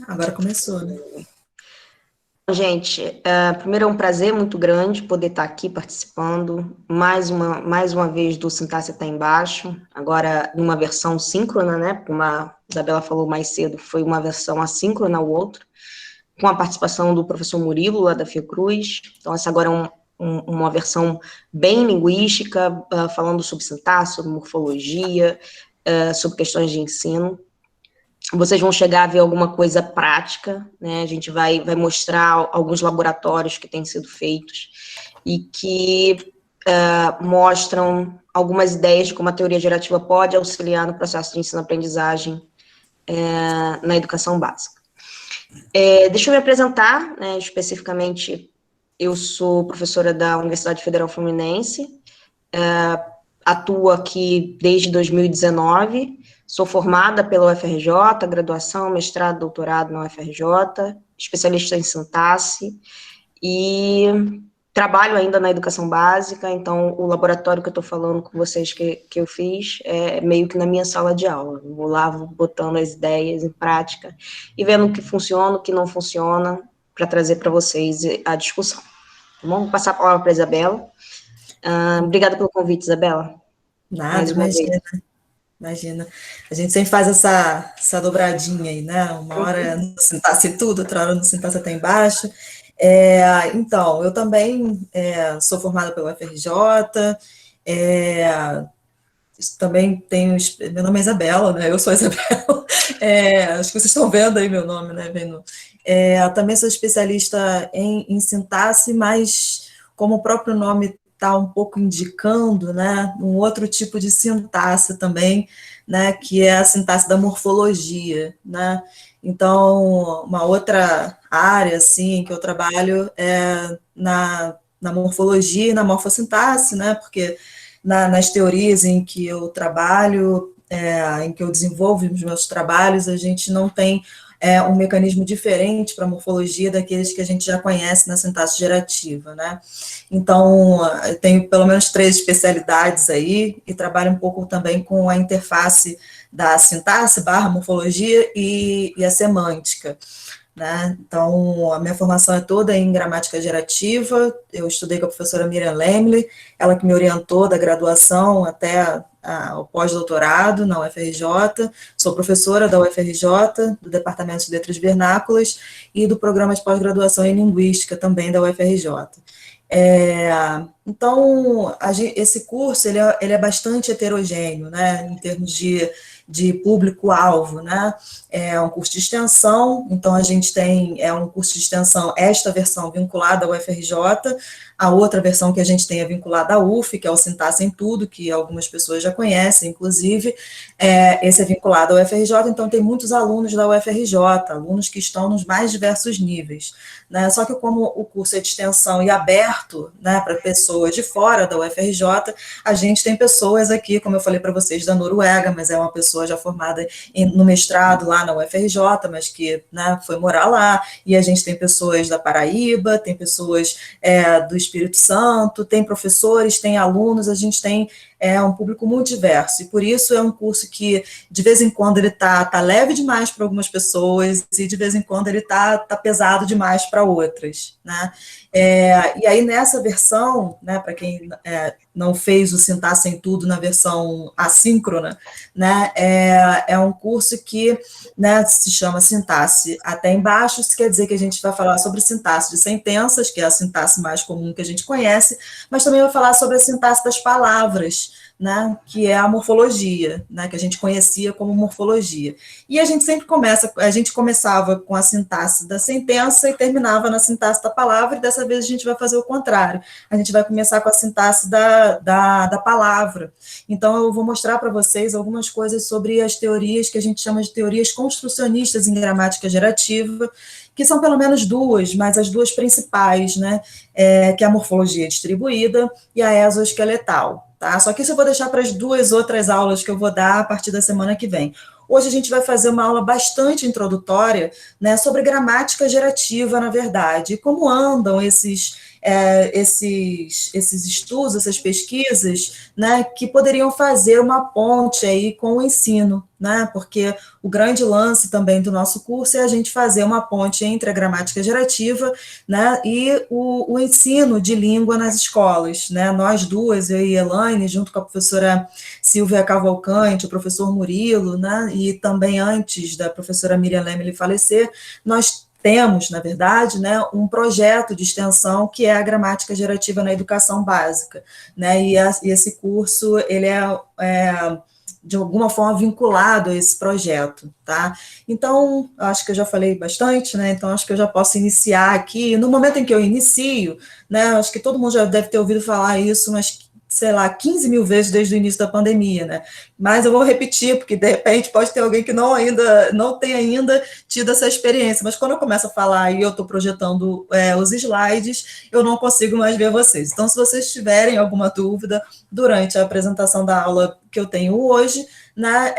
Agora começou, né? Gente, primeiro é um prazer muito grande poder estar aqui participando, mais uma vez do Sintaxe Tá Embaixo, agora numa versão síncrona, né, como a Isabela falou mais cedo, foi uma versão assíncrona ao outro, com a participação do professor Murilo, lá da Fiocruz, então essa agora é uma versão bem linguística, falando sobre sintaxe, sobre morfologia, sobre questões de ensino. Vocês vão chegar a ver alguma coisa prática, né? A gente vai mostrar alguns laboratórios que têm sido feitos e que mostram algumas ideias de como a teoria gerativa pode auxiliar no processo de ensino-aprendizagem na educação básica. Deixa eu me apresentar, né, especificamente, eu sou professora da Universidade Federal Fluminense, atuo aqui desde 2019, sou formada pela UFRJ, graduação, mestrado, doutorado na UFRJ, especialista em sintaxe, e trabalho ainda na educação básica, então o laboratório que eu estou falando com vocês que eu fiz é meio que na minha sala de aula. Eu vou lá, vou botando as ideias em prática e vendo o que funciona, o que não funciona, para trazer para vocês a discussão. Tá bom? Vou passar a palavra para a Isabela. Obrigada pelo convite, Isabela, Nada, mais uma vez. imagina, imagina. A gente sempre faz essa dobradinha aí, né? Uma hora no Sintaxe tudo, outra hora no Sintaxe até embaixo. Então, eu também sou formada pela UFRJ, é, também tenho. Meu nome é Isabela, né? Eu sou a Isabela. Acho que vocês estão vendo aí meu nome, né? Vendo. Também sou especialista em sintaxe, mas como o próprio nome está um pouco indicando, né? Um outro tipo de sintaxe também, né? Que é a sintaxe da morfologia, né? Então, uma outra área assim que eu trabalho é na morfologia e na morfossintaxe, né? Porque nas teorias em que eu trabalho, em que eu desenvolvo os meus trabalhos, a gente não tem um mecanismo diferente para a morfologia daqueles que a gente já conhece na sintaxe gerativa, né? Então, eu tenho pelo menos 3 especialidades aí e trabalho um pouco também com a interface da sintaxe barra morfologia e a semântica. Né? Então, a minha formação é toda em gramática gerativa, eu estudei com a professora Miriam Lemley, ela que me orientou da graduação até o pós-doutorado na UFRJ, sou professora da UFRJ, do Departamento de Letras Vernáculas e do programa de pós-graduação em Linguística também da UFRJ. Então, esse curso ele é bastante heterogêneo, né, em termos de público-alvo, né? É um curso de extensão, então a gente tem um curso de extensão, esta versão vinculada ao UFRJ, a outra versão que a gente tem é vinculada à UF, que é o Sintaxe em Tudo, que algumas pessoas já conhecem, inclusive, esse é vinculado ao UFRJ, então tem muitos alunos da UFRJ, alunos que estão nos mais diversos níveis, né? Só que como o curso é de extensão e aberto, né, para pessoas de fora da UFRJ, a gente tem pessoas aqui, como eu falei para vocês, da Noruega, mas é uma pessoa já formada no mestrado lá na UFRJ, mas que, né, foi morar lá, e a gente tem pessoas da Paraíba, tem pessoas do Espírito Santo, tem professores, tem alunos, a gente tem um público muito diverso, e por isso é um curso que, de vez em quando, ele tá leve demais para algumas pessoas, e de vez em quando ele tá pesado demais para outras, né? E aí, nessa versão, né, para quem não fez o Sintaxe em Tudo na versão assíncrona, né, é um curso que, né, se chama Sintaxe até embaixo, isso quer dizer que a gente vai falar sobre sintaxe de sentenças, que é a sintaxe mais comum que a gente conhece, mas também vai falar sobre a sintaxe das palavras, né, que é a morfologia, né, que a gente conhecia como morfologia. E a gente sempre começava com a sintaxe da sentença e terminava na sintaxe da palavra, e dessa vez a gente vai fazer o contrário. A gente vai começar com a sintaxe da palavra. Então, eu vou mostrar para vocês algumas coisas sobre as teorias que a gente chama de teorias construcionistas em gramática gerativa, que são pelo menos duas, mas as duas principais, né, que é a morfologia distribuída e a exoesqueletal. Tá? Só que isso eu vou deixar para as 2 outras aulas que eu vou dar a partir da semana que vem. hoje a gente vai fazer uma aula bastante introdutória, né, sobre gramática gerativa, na verdade, e como andam esses estudos, essas pesquisas, né, que poderiam fazer uma ponte aí com o ensino, né, porque o grande lance também do nosso curso é a gente fazer uma ponte entre a gramática gerativa, né, e o ensino de língua nas escolas, né, nós duas, eu e Elaine, junto com a professora Silvia Cavalcante, o professor Murilo, né, e também antes da professora Miriam Lemele falecer, nós temos, na verdade, né, um projeto de extensão que é a gramática gerativa na educação básica, né, e esse curso, ele é de alguma forma vinculado a esse projeto, tá? Então, acho que eu já falei bastante, né, então acho que eu já posso iniciar aqui, no momento em que eu inicio, né, acho que todo mundo já deve ter ouvido falar isso, mas sei lá, 15 mil vezes desde o início da pandemia, né? Mas eu vou repetir, porque de repente pode ter alguém que não tem ainda tido essa experiência, mas quando eu começo a falar e eu estou projetando os slides, eu não consigo mais ver vocês. Então, se vocês tiverem alguma dúvida durante a apresentação da aula que eu tenho hoje, né,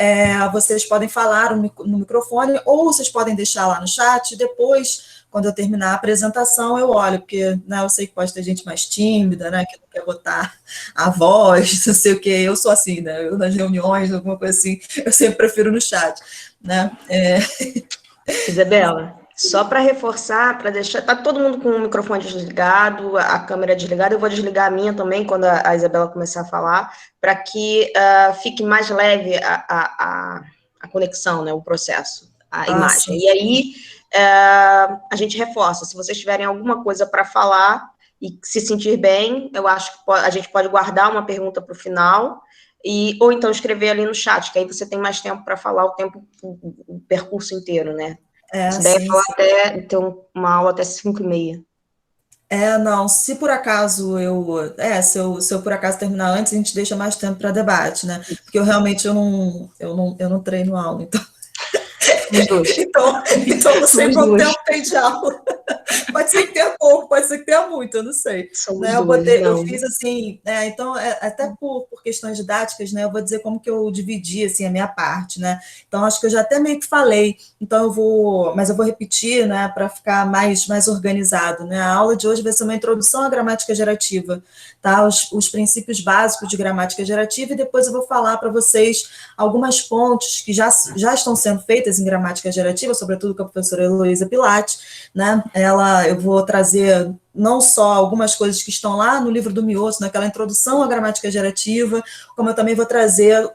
vocês podem falar no microfone, ou vocês podem deixar lá no chat, depois quando eu terminar a apresentação, eu olho, porque né, eu sei que pode ter gente mais tímida, né, que não quer botar a voz, não sei o quê, eu sou assim, né, eu nas reuniões, alguma coisa assim, eu sempre prefiro no chat, né. Isabela, só para reforçar, para deixar, tá todo mundo com o microfone desligado, a câmera desligada, eu vou desligar a minha também quando a Isabela começar a falar, para que fique mais leve a conexão, né, o processo, a imagem. Sim. E aí, a gente reforça, se vocês tiverem alguma coisa para falar e se sentir bem, eu acho que a gente pode guardar uma pergunta para o final, ou então escrever ali no chat, que aí você tem mais tempo para falar o percurso inteiro, né? Essa ideia é falar até ter uma aula até 5h30. Não, se por acaso se eu por acaso terminar antes, a gente deixa mais tempo para debate, né? Porque eu realmente eu não treino aula, então. Os dois. Então não sei quanto tempo tem de aula. Pode ser que tenha pouco, pode ser que tenha muito, eu não sei. Somos Né, dois, eu fiz assim, então, até por questões didáticas, né, eu vou dizer como que eu dividi, assim, a minha parte, né, então acho que eu já até meio que falei, então mas eu vou repetir, né, para ficar mais organizado, né, a aula de hoje vai ser uma introdução à gramática gerativa, tá, os princípios básicos de gramática gerativa, e depois eu vou falar para vocês algumas pontes que já estão sendo feitas em gramática gerativa, sobretudo com a professora Heloísa Pilate, né, eu vou trazer não só algumas coisas que estão lá no livro do Miosso, naquela introdução à gramática gerativa, como eu também vou trazer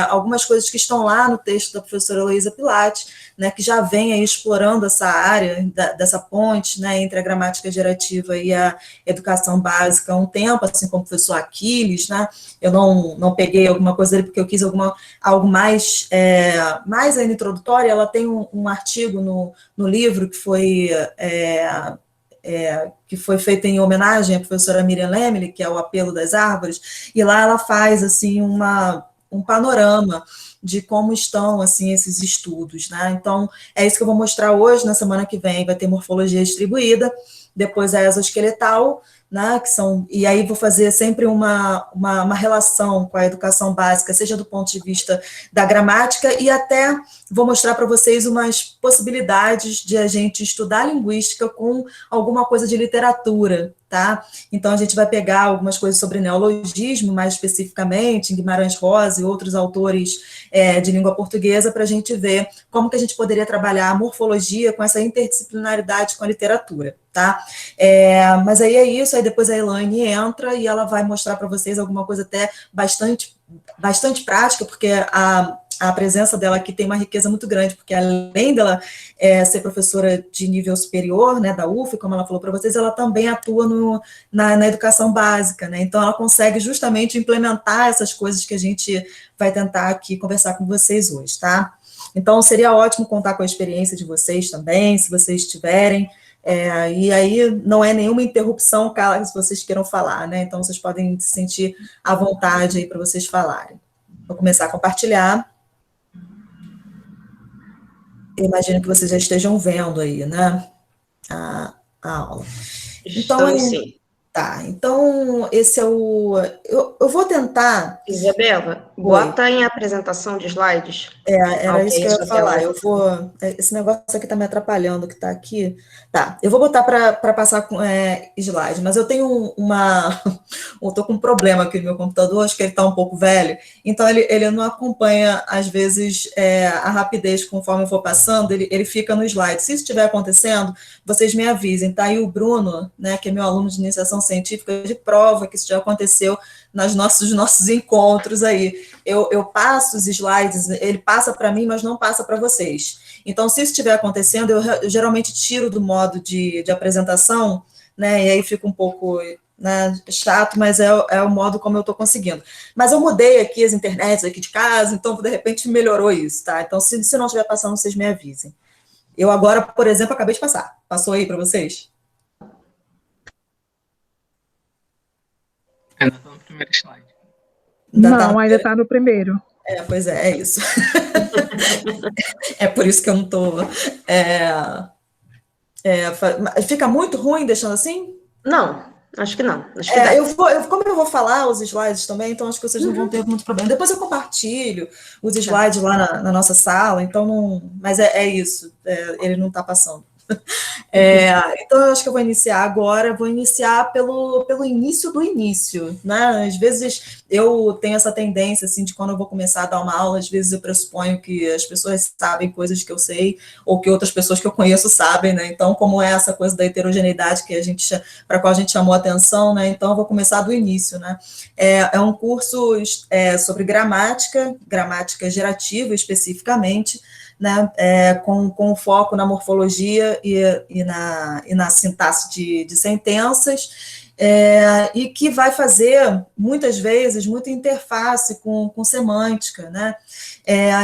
algumas coisas que estão lá no texto da professora Heloísa Pilate, né, que já vem aí explorando essa área dessa ponte, né, entre a gramática gerativa e a educação básica há um tempo, assim como o professor Aquiles, né, eu não peguei alguma coisa dele porque eu quis algo mais ainda introdutório. Ela tem um artigo no livro que foi feita em homenagem à professora Miriam Lemele, que é o Apelo das Árvores, e lá ela faz assim um panorama de como estão assim esses estudos, né? Então é isso que eu vou mostrar hoje. Na semana que vem vai ter morfologia distribuída, depois a exoesqueletal, né, e aí vou fazer sempre uma relação com a educação básica, seja do ponto de vista da gramática, e até vou mostrar para vocês umas possibilidades de a gente estudar linguística com alguma coisa de literatura, tá? Então a gente vai pegar algumas coisas sobre neologismo, mais especificamente, em Guimarães Rosa e outros autores de língua portuguesa, para a gente ver como que a gente poderia trabalhar a morfologia com essa interdisciplinaridade com a literatura, tá? Mas aí é isso, aí depois a Elaine entra e ela vai mostrar para vocês alguma coisa até bastante prática, porque a presença dela aqui tem uma riqueza muito grande, porque além dela ser professora de nível superior, né, da UF, como ela falou para vocês, ela também atua na educação básica, né, então ela consegue justamente implementar essas coisas que a gente vai tentar aqui conversar com vocês hoje, tá? Então seria ótimo contar com a experiência de vocês também, se vocês tiverem, e aí não é nenhuma interrupção caso vocês queiram falar, né, então vocês podem se sentir à vontade aí para vocês falarem. Vou começar a compartilhar. Eu imagino que vocês já estejam vendo aí, né, a aula. Então, sim. Tá, então esse é o... Eu vou tentar... Isabela, Oi. bota em apresentação de slides. Era isso Ok, que eu ia sua tela falar. vai Eu ficar. vou. Esse negócio aqui tá me atrapalhando, que tá aqui. Tá, eu vou botar para passar com slide, mas eu tenho uma. Eu tô com um problema aqui no meu computador, acho que ele tá um pouco velho, então ele não acompanha, às vezes, a rapidez conforme eu for passando, ele fica no slide. Se isso estiver acontecendo, vocês me avisem, tá? E o Bruno, né, que é meu aluno de iniciação científica, de prova que isso já aconteceu nos nossos encontros aí. Eu passo os slides, ele passa para mim, mas não passa para vocês. Então, se isso estiver acontecendo, eu geralmente tiro do modo de apresentação, né? E aí fica um pouco, né, chato, mas é o modo como eu estou conseguindo. Mas eu mudei aqui as internets aqui de casa, então de repente melhorou isso, tá? Então, se não estiver passando, vocês me avisem. Eu agora, por exemplo, acabei de passar. Passou aí para vocês? Ainda está no primeiro slide. Ainda tá Não, ainda está no primeiro. Pois é isso. É por isso que eu não estou. Fica muito ruim deixando assim? Não, acho que não. Acho que dá. Como eu vou falar os slides também, então acho que vocês não vão ter muito problema. Depois eu compartilho os slides lá na nossa sala, então não. Mas é isso, ele não está passando. Então, eu acho que eu vou iniciar agora, vou iniciar pelo início do início, né? Às vezes eu tenho essa tendência, assim, de quando eu vou começar a dar uma aula, às vezes eu pressuponho que as pessoas sabem coisas que eu sei, ou que outras pessoas que eu conheço sabem, né? Então, como é essa coisa da heterogeneidade para a qual a gente chamou a atenção, né? Então, eu vou começar do início, né? É um curso sobre gramática gerativa especificamente, né, com foco na morfologia e na sintaxe de sentenças, e que vai fazer, muitas vezes, muita interface com semântica, né?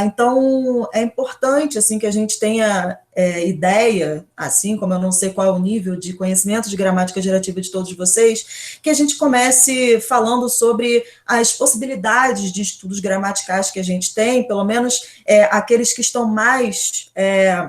Então, é importante, assim, que a gente tenha ideia, assim como eu não sei qual é o nível de conhecimento de gramática gerativa de todos vocês, que a gente comece falando sobre as possibilidades de estudos gramaticais que a gente tem, pelo menos aqueles que estão mais,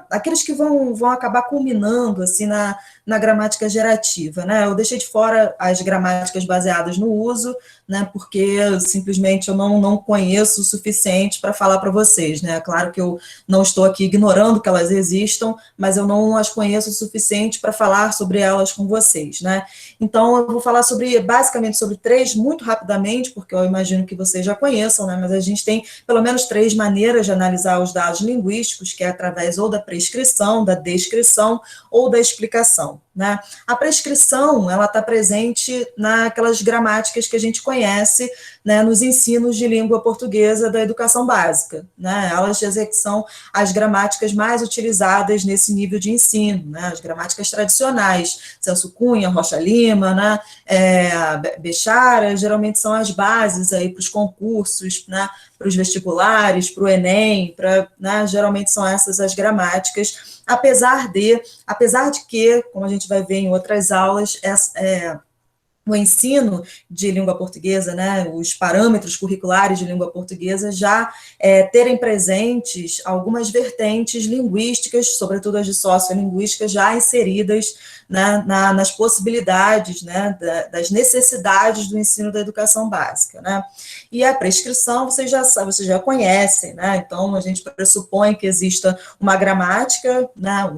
aqueles que vão acabar culminando, assim, na gramática gerativa, né? Eu deixei de fora as gramáticas baseadas no uso, né? Porque simplesmente eu não conheço o suficiente para falar para vocês, né? Claro que eu não estou aqui ignorando que elas existam, mas eu não as conheço o suficiente para falar sobre elas com vocês, né? Então, eu vou falar basicamente sobre três, muito rapidamente, porque eu imagino que vocês já conheçam, né? Mas a gente tem pelo menos três maneiras de analisar os dados linguísticos, que é através ou da prescrição, da descrição ou da explicação, né? A prescrição, ela está presente naquelas gramáticas que a gente conhece, né, nos ensinos de língua portuguesa da educação básica, né? Elas são as gramáticas mais utilizadas nesse nível de ensino, né? As gramáticas tradicionais, Celso Cunha, Rocha Lima, né? Bechara, geralmente são as bases aí para os concursos, né? Para os vestibulares, para o Enem, né? Geralmente são essas as gramáticas, apesar de que, como a gente vai ver em outras aulas, o ensino de língua portuguesa, né, os parâmetros curriculares de língua portuguesa já terem presentes algumas vertentes linguísticas, sobretudo as de sociolinguística, já inseridas, né, nas possibilidades, né, das necessidades do ensino da educação básica, né? E a prescrição vocês já conhecem, né? Então a gente pressupõe que exista uma gramática, né,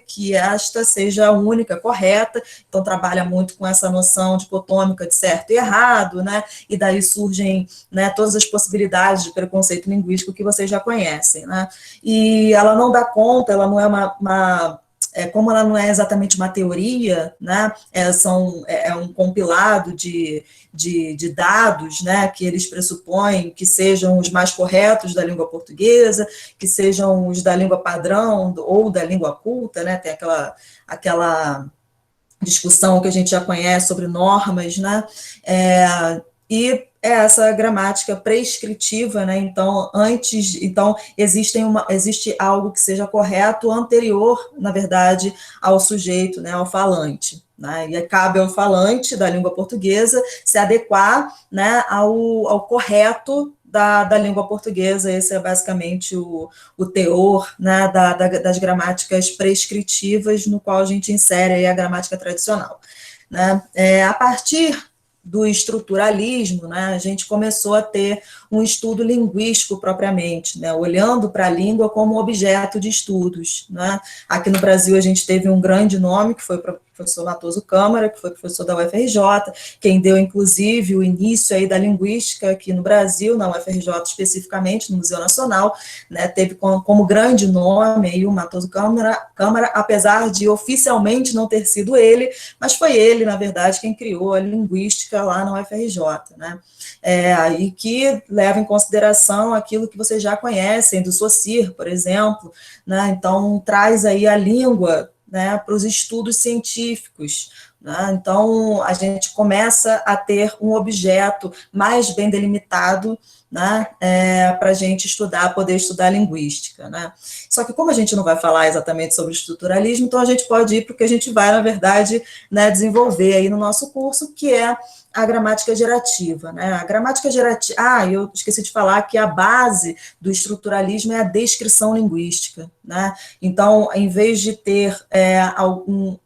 que esta seja a única, correta, então trabalha muito com essa noção dicotômica de certo e errado, né? E daí surgem, né, todas as possibilidades de preconceito linguístico que vocês já conhecem, né? E ela não dá conta, ela não é como ela não é exatamente uma teoria, né? É um compilado de dados, né, que eles pressupõem que sejam os mais corretos da língua portuguesa, que sejam os da língua padrão ou da língua culta, né? Tem aquela discussão que a gente já conhece sobre normas, né? E essa gramática prescritiva, né? Então, existe algo que seja correto anterior, na verdade, ao sujeito, né, ao falante, né? E cabe ao falante da língua portuguesa se adequar, né, ao correto da língua portuguesa. Esse é basicamente o teor, né, das gramáticas prescritivas, no qual a gente insere aí a gramática tradicional. né? A partir do estruturalismo, né, a gente começou a ter um estudo linguístico propriamente, né, olhando para a língua como objeto de estudos, né. Aqui no Brasil a gente teve um grande nome, que foi o professor Matoso Câmara, que foi professor da UFRJ, quem deu inclusive o início aí da linguística aqui no Brasil, na UFRJ especificamente, no Museu Nacional, né, teve como grande nome aí o Matoso Câmara, apesar de oficialmente não ter sido ele, mas foi ele, na verdade, quem criou a linguística lá na UFRJ, né? E que leva em consideração aquilo que vocês já conhecem, do Saussure, por exemplo, né? Então, traz aí a língua, né, para os estudos científicos, né? Então, a gente começa a ter um objeto mais bem delimitado, né, para a gente estudar, poder estudar linguística, né? Só que como a gente não vai falar exatamente sobre estruturalismo, então a gente pode ir para o que a gente vai, na verdade, né, desenvolver aí no nosso curso, que é a gramática gerativa, né? A gramática gerativa... eu esqueci de falar que a base do estruturalismo é a descrição linguística, né? Então, em vez de ter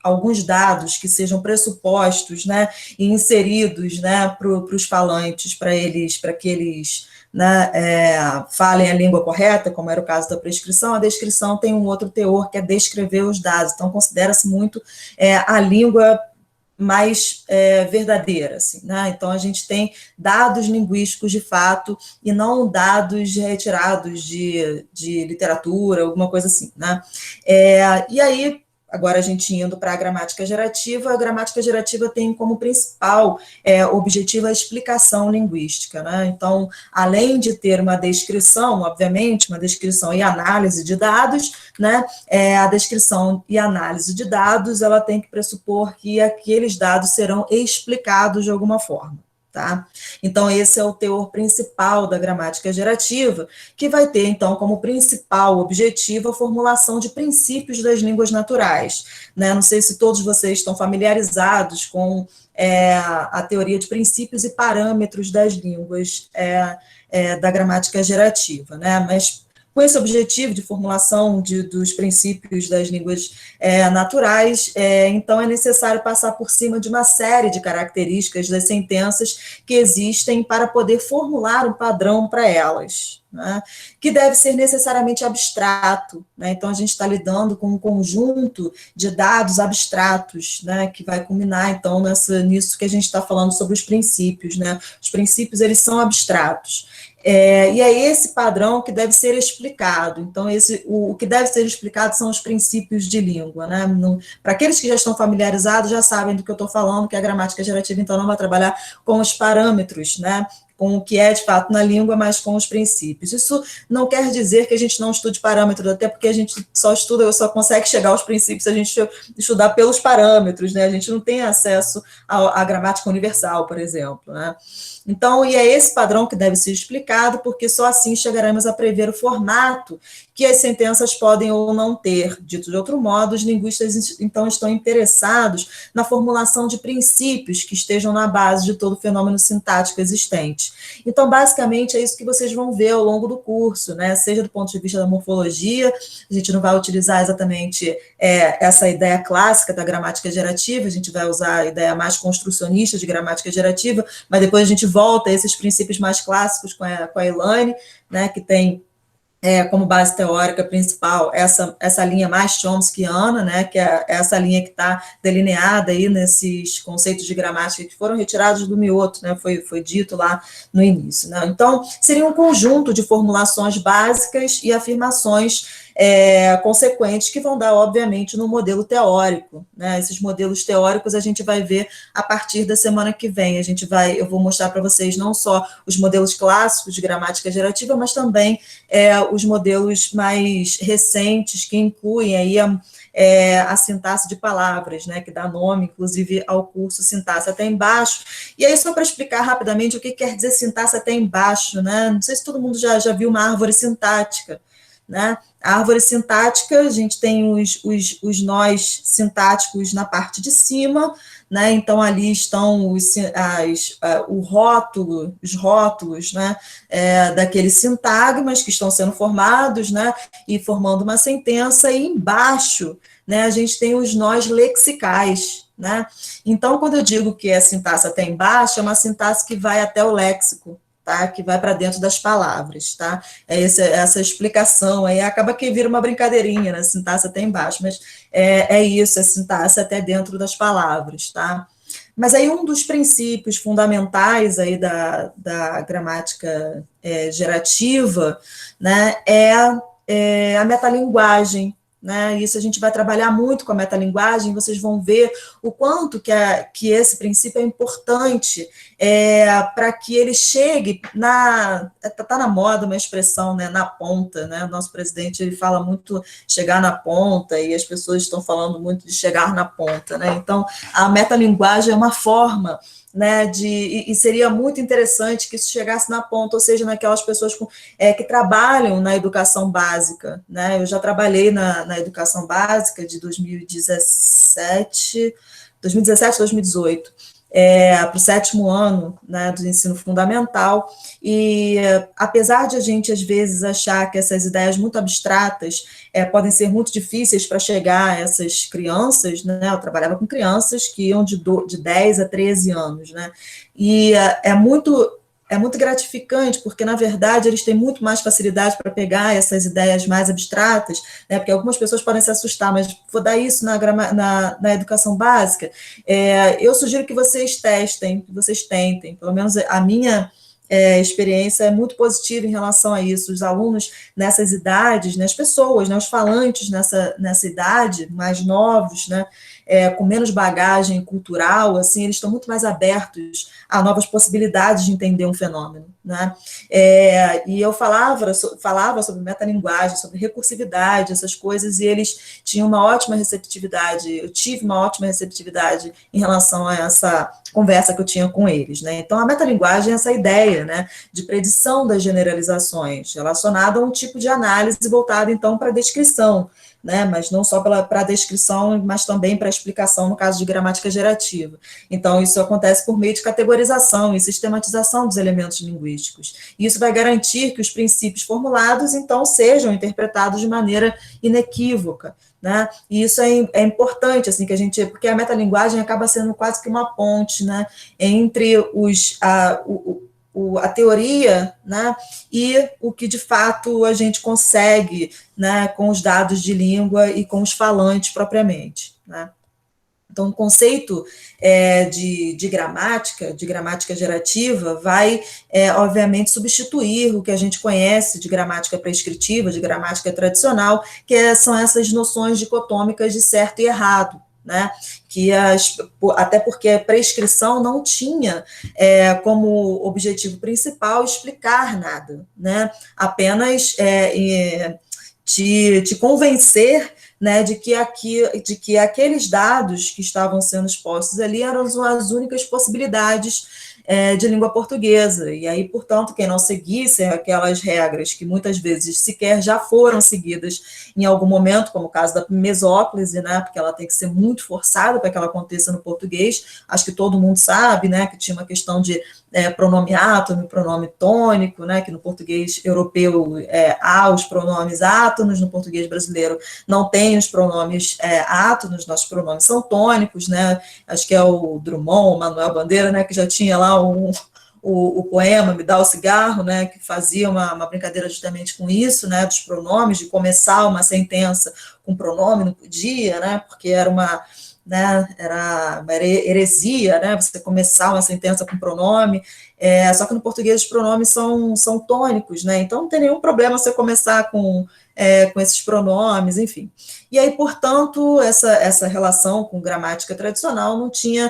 alguns dados que sejam pressupostos, né, e inseridos, né, para os falantes, para que eles, né, falem a língua correta, como era o caso da prescrição, a descrição tem um outro teor, que é descrever os dados. Então, considera-se muito a língua mais verdadeira, assim, né? Então, a gente tem dados linguísticos de fato e não dados retirados de literatura, alguma coisa assim, né? E aí, agora a gente indo para a gramática gerativa tem como principal objetivo a explicação linguística, né? Então, além de ter uma descrição, obviamente, uma descrição e análise de dados, né? A descrição e análise de dados, ela tem que pressupor que aqueles dados serão explicados de alguma forma. Tá? Então, esse é o teor principal da gramática gerativa, que vai ter, então, como principal objetivo a formulação de princípios das línguas naturais, né? Não sei se todos vocês estão familiarizados com a teoria de princípios e parâmetros das línguas da gramática gerativa, né? Mas com esse objetivo de formulação dos princípios das línguas naturais, então é necessário passar por cima de uma série de características das sentenças que existem para poder formular um padrão para elas, né, que deve ser necessariamente abstrato, né? Então a gente está lidando com um conjunto de dados abstratos, né, que vai culminar então nisso que a gente está falando sobre os princípios, né? Os princípios, eles são abstratos. E é esse padrão que deve ser explicado. Então, o que deve ser explicado são os princípios de língua, né? Para aqueles que já estão familiarizados, já sabem do que eu estou falando, que a gramática gerativa, então, não vai trabalhar com os parâmetros, né? Com o que é, de fato, na língua, mas com os princípios. Isso não quer dizer que a gente não estude parâmetros, até porque a gente só consegue chegar aos princípios se a gente estudar pelos parâmetros, né? A gente não tem acesso à gramática universal, por exemplo, né? Então, e é esse padrão que deve ser explicado, porque só assim chegaremos a prever o formato que as sentenças podem ou não ter. Dito de outro modo, os linguistas, então, estão interessados na formulação de princípios que estejam na base de todo o fenômeno sintático existente. Então, basicamente, é isso que vocês vão ver ao longo do curso, né? Seja do ponto de vista da morfologia, a gente não vai utilizar exatamente essa ideia clássica da gramática gerativa, a gente vai usar a ideia mais construcionista de gramática gerativa, mas depois a gente volta a esses princípios mais clássicos com a Elaine, né, que tem como base teórica principal essa linha mais chomskiana, né, que é essa linha que está delineada aí nesses conceitos de gramática que foram retirados do Mioto, né, foi dito lá no início, né? Então, seria um conjunto de formulações básicas e afirmações consequentes que vão dar, obviamente, no modelo teórico, né? Esses modelos teóricos a gente vai ver a partir da semana que vem. Eu vou mostrar para vocês não só os modelos clássicos de gramática gerativa, mas também os modelos mais recentes que incluem aí a sintaxe de palavras, né, que dá nome, inclusive, ao curso Sintaxe Até Embaixo. E aí, só para explicar rapidamente o que quer dizer sintaxe até embaixo, né? Não sei se todo mundo já viu uma árvore sintática, né? A árvore sintática, a gente tem os nós sintáticos na parte de cima, né? Então, ali estão os rótulos, né, daqueles sintagmas que estão sendo formados, né, e formando uma sentença, e embaixo, né, a gente tem os nós lexicais, né? Então, quando eu digo que a sintaxe até embaixo, é uma sintaxe que vai até o léxico, tá? Que vai para dentro das palavras, tá? Essa explicação aí acaba que vira uma brincadeirinha, né? Sintaxe até embaixo, mas é isso, é sintaxe até dentro das palavras, tá? Mas aí um dos princípios fundamentais aí da gramática gerativa, né, é a metalinguagem, né? Isso a gente vai trabalhar muito com a metalinguagem, vocês vão ver o quanto que esse princípio é importante para que ele chegue tá na moda uma expressão, né, na ponta, né? O nosso presidente ele fala muito chegar na ponta e as pessoas estão falando muito de chegar na ponta, né? Então a metalinguagem é uma forma, né, e seria muito interessante que isso chegasse na ponta, ou seja, naquelas pessoas que trabalham na educação básica, né? Eu já trabalhei na educação básica de 2017, 2018, para o 7º ano, né, do ensino fundamental, e apesar de a gente, às vezes, achar que essas ideias muito abstratas podem ser muito difíceis para chegar a essas crianças, né, eu trabalhava com crianças que iam de 10 a 13 anos, né, e é muito gratificante, porque, na verdade, eles têm muito mais facilidade para pegar essas ideias mais abstratas, né, porque algumas pessoas podem se assustar, mas vou dar isso na educação básica. Eu sugiro que vocês testem, que vocês tentem, pelo menos a minha experiência é muito positiva em relação a isso. Os alunos nessas idades, né, as pessoas, né, os falantes nessa idade, mais novos, né, com menos bagagem cultural, assim, eles estão muito mais abertos a novas possibilidades de entender um fenômeno, né? E eu falava sobre metalinguagem, sobre recursividade, essas coisas, e eles tinham uma ótima receptividade, eu tive uma ótima receptividade em relação a essa conversa que eu tinha com eles, né? Então, a metalinguagem é essa ideia, né, de predição das generalizações, relacionada a um tipo de análise voltada, então, para a descrição, né, mas não só para a descrição, mas também para a explicação, no caso de gramática gerativa. Então, isso acontece por meio de categorização e sistematização dos elementos linguísticos. E isso vai garantir que os princípios formulados, então, sejam interpretados de maneira inequívoca, né? E isso é importante, assim, porque a metalinguagem acaba sendo quase que uma ponte, né, entre a teoria, né, e o que de fato a gente consegue, né, com os dados de língua e com os falantes propriamente, né. Então, o conceito de gramática gerativa, vai, obviamente, substituir o que a gente conhece de gramática prescritiva, de gramática tradicional, que são essas noções dicotômicas de certo e errado, né? Até porque a prescrição não tinha como objetivo principal explicar nada, né? Apenas te convencer, né, de que aqueles dados que estavam sendo expostos ali eram as únicas possibilidades de língua portuguesa, e aí, portanto, quem não seguisse aquelas regras que muitas vezes sequer já foram seguidas em algum momento, como o caso da mesóclise, né, porque ela tem que ser muito forçada para que ela aconteça no português, acho que todo mundo sabe, né, que tinha uma questão de pronome átono e pronome tônico, né, que no português europeu há os pronomes átonos, no português brasileiro não tem os pronomes átonos, nossos pronomes são tônicos, né, acho que é o Drummond, o Manuel Bandeira, né, que já tinha lá o poema Me Dá o Cigarro, né, que fazia uma brincadeira justamente com isso, né, dos pronomes, de começar uma sentença com pronome, não podia, né, porque era uma heresia, né, você começar uma sentença com pronome, só que no português os pronomes são tônicos, né, então não tem nenhum problema você começar com esses pronomes, enfim. E aí, portanto, essa relação com gramática tradicional não tinha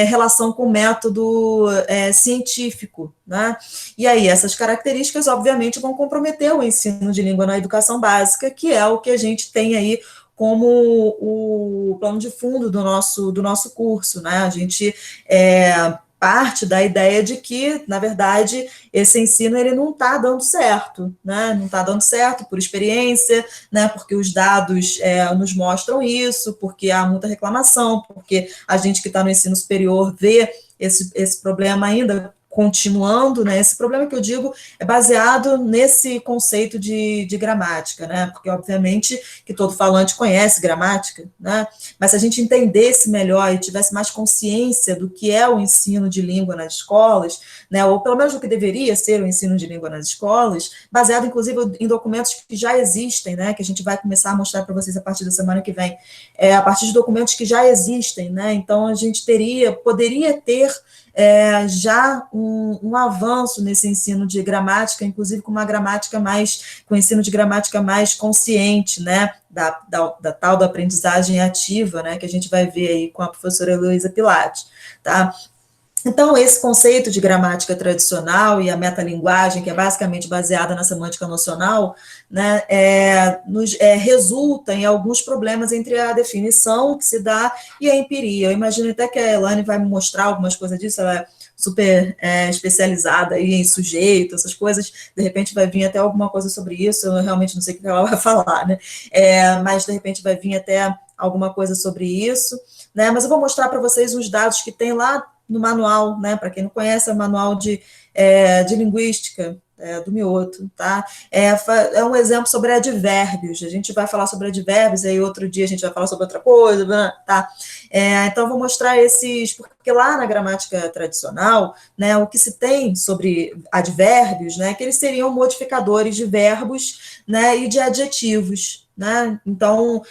relação com método científico, né, e aí essas características, obviamente, vão comprometer o ensino de língua na educação básica, que é o que a gente tem aí como o plano de fundo do nosso curso, né? A gente parte da ideia de que, na verdade, esse ensino ele não está dando certo, né? Não está dando certo por experiência, né? Porque os dados nos mostram isso, porque há muita reclamação, porque a gente que está no ensino superior vê esse problema ainda continuando, né? Esse problema que eu digo é baseado nesse conceito de gramática, né? Porque, obviamente, que todo falante conhece gramática, né? Mas se a gente entendesse melhor e tivesse mais consciência do que é o ensino de língua nas escolas, né? Ou pelo menos do que deveria ser o ensino de língua nas escolas, baseado, inclusive, em documentos que já existem, né? Que a gente vai começar a mostrar para vocês a partir da semana que vem, a partir de documentos que já existem, né? Então, a gente poderia ter já um avanço nesse ensino de gramática, inclusive com com ensino de gramática mais consciente, né, da tal da aprendizagem ativa, né, que a gente vai ver aí com a professora Heloísa Pilate, tá? Então, esse conceito de gramática tradicional e a metalinguagem, que é basicamente baseada na semântica nocional, né, resulta em alguns problemas entre a definição que se dá e a empiria. Eu imagino até que a Elaine vai me mostrar algumas coisas disso, ela é super especializada aí em sujeito, essas coisas, de repente vai vir até alguma coisa sobre isso, eu realmente não sei o que ela vai falar, né, mas de repente vai vir até alguma coisa sobre isso, né, mas eu vou mostrar para vocês os dados que tem lá no manual, né, para quem não conhece, é o manual de linguística do Mioto, tá? É um exemplo sobre advérbios, a gente vai falar sobre advérbios, aí outro dia a gente vai falar sobre outra coisa, tá? Então, eu vou mostrar esses, porque lá na gramática tradicional, né, o que se tem sobre advérbios, né, que eles seriam modificadores de verbos, né, e de adjetivos, né? Então,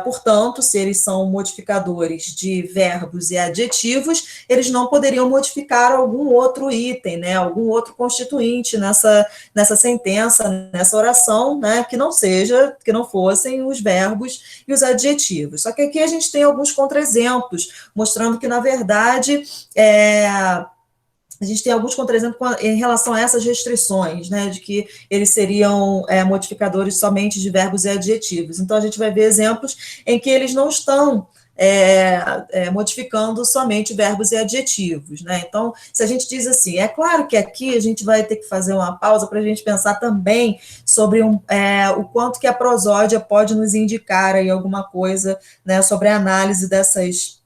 portanto, se eles são modificadores de verbos e adjetivos, eles não poderiam modificar algum outro item, né? Algum outro constituinte nessa sentença, nessa oração, né? Que não fossem os verbos e os adjetivos. Só que aqui a gente tem alguns contra-exemplos, mostrando que, na verdade, a gente tem alguns contra-exemplos em relação a essas restrições, né, de que eles seriam modificadores somente de verbos e adjetivos. Então, a gente vai ver exemplos em que eles não estão modificando somente verbos e adjetivos, né? Então, se a gente diz assim, é claro que aqui a gente vai ter que fazer uma pausa para a gente pensar também sobre o quanto que a prosódia pode nos indicar aí alguma coisa, né, sobre a análise dessas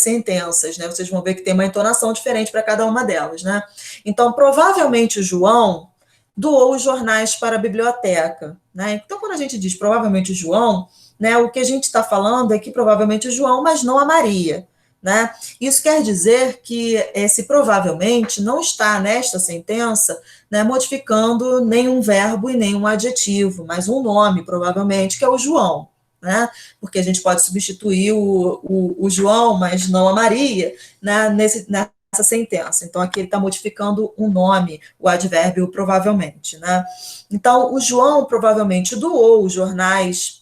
sentenças, né? Vocês vão ver que tem uma entonação diferente para cada uma delas, né? Então, provavelmente o João doou os jornais para a biblioteca, né? Então, quando a gente diz provavelmente o João, né, o que a gente está falando é que provavelmente o João, mas não a Maria, né? Isso quer dizer que esse provavelmente não está nesta sentença, né, modificando nenhum verbo e nenhum adjetivo, mas um nome, provavelmente, que é o João, né? Porque a gente pode substituir o João, mas não a Maria, né, nessa sentença. Então, aqui ele está modificando um nome, o advérbio provavelmente, né? Então, o João provavelmente doou os jornais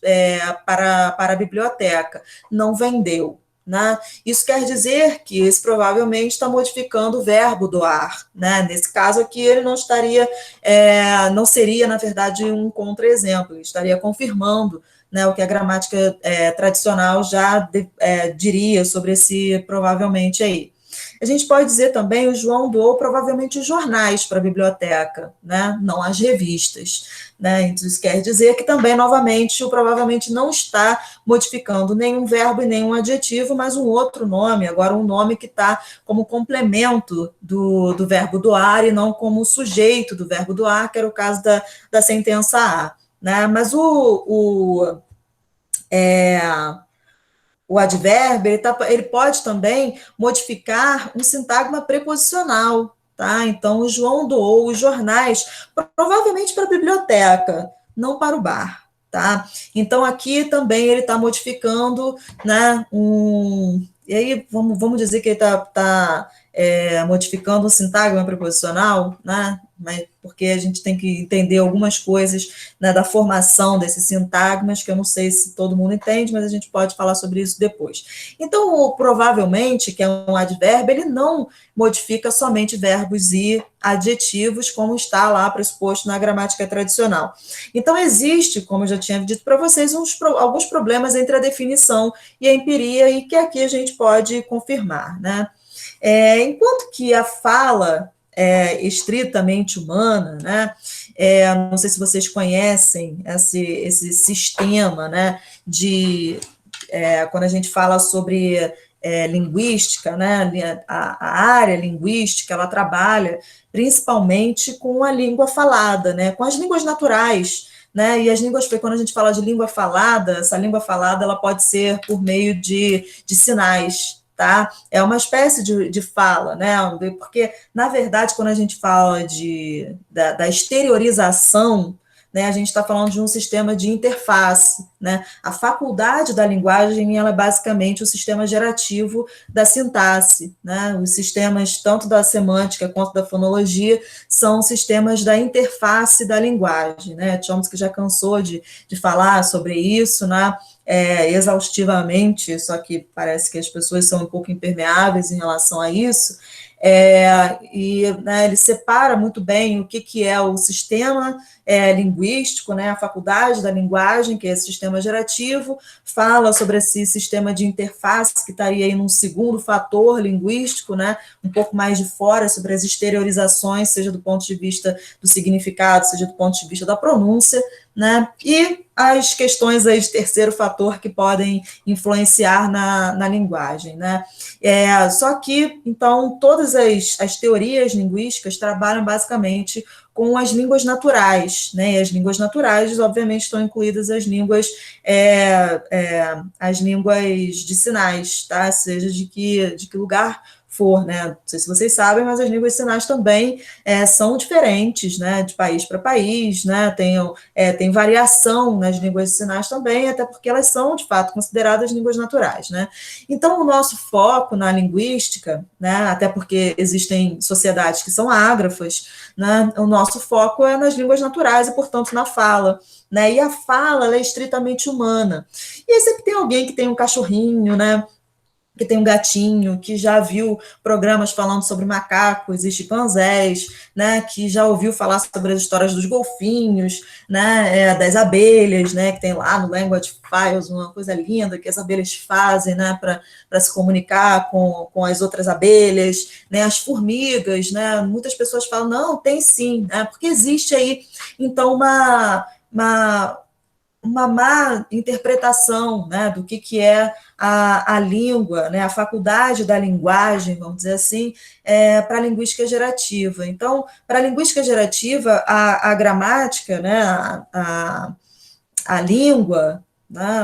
para a biblioteca, não vendeu, né? Isso quer dizer que esse provavelmente está modificando o verbo doar, né? Nesse caso aqui, ele não estaria, não seria, na verdade, um contra-exemplo, ele estaria confirmando, né, o que a gramática tradicional já diria sobre esse provavelmente aí. A gente pode dizer também, o João doou provavelmente os jornais para a biblioteca, né, não as revistas, né, então isso quer dizer que também, novamente, o provavelmente não está modificando nenhum verbo e nenhum adjetivo, mas um outro nome, agora um nome que está como complemento do verbo doar e não como sujeito do verbo doar, que era o caso da sentença A, né, mas o advérbio, ele pode também modificar um sintagma preposicional, tá? Então, o João doou os jornais, provavelmente para a biblioteca, não para o bar, tá? Então, aqui também ele está modificando, né, e aí, vamos dizer que ele está modificando um sintagma preposicional, né? Mas porque a gente tem que entender algumas coisas, né, da formação desses sintagmas, que eu não sei se todo mundo entende, mas a gente pode falar sobre isso depois. Então, o provavelmente, que é um advérbio, ele não modifica somente verbos e adjetivos, como está lá pressuposto na gramática tradicional. Então, existe, como eu já tinha dito para vocês, alguns problemas entre a definição e a empiria, e que aqui a gente pode confirmar, né? Enquanto que a fala estritamente humana, né? Não sei se vocês conhecem esse sistema, né? Quando a gente fala sobre linguística, né, a área linguística, ela trabalha principalmente com a língua falada, né, com as línguas naturais, né, e as línguas, quando a gente fala de língua falada, essa língua falada ela pode ser por meio de sinais, tá? É uma espécie de fala, né? Porque, na verdade, quando a gente fala da exteriorização, né, a gente está falando de um sistema de interface, né? A faculdade da linguagem, ela é basicamente o sistema gerativo da sintaxe, né? Os sistemas, tanto da semântica quanto da fonologia, são sistemas da interface da linguagem, né? Chomsky já cansou de falar sobre isso, né? Exaustivamente, só que parece que as pessoas são um pouco impermeáveis em relação a isso, né, ele separa muito bem o que é o sistema linguístico, né, a faculdade da linguagem, que é esse sistema gerativo, fala sobre esse sistema de interface, que estaria aí num segundo fator linguístico, né, um pouco mais de fora, sobre as exteriorizações, seja do ponto de vista do significado, seja do ponto de vista da pronúncia, né, e as questões aí de terceiro fator que podem influenciar na linguagem, né. Só que, então, todas as teorias linguísticas trabalham basicamente com as línguas naturais, né, e as línguas naturais, obviamente, estão incluídas as línguas de sinais, tá, seja de que lugar for, né, não sei se vocês sabem, mas as línguas de sinais também são diferentes, né, de país para país, né, tem variação nas línguas de sinais também, até porque elas são, de fato, consideradas línguas naturais, né. Então, o nosso foco na linguística, né, até porque existem sociedades que são ágrafas, né, o nosso foco é nas línguas naturais e, portanto, na fala, né, e a fala ela é estritamente humana. E aí sempre tem alguém que tem um cachorrinho, né, que tem um gatinho, que já viu programas falando sobre macacos e chimpanzés, né, que já ouviu falar sobre as histórias dos golfinhos, né, das abelhas, né, que tem lá no Language Files uma coisa linda que as abelhas fazem, né, para se comunicar com as outras abelhas, né, as formigas, né, muitas pessoas falam, não, tem sim, né, porque existe aí, então, uma má interpretação, né, do que é a língua, né, a faculdade da linguagem, vamos dizer assim, para a linguística gerativa. Então, para a linguística gerativa, a gramática, né, a língua, né,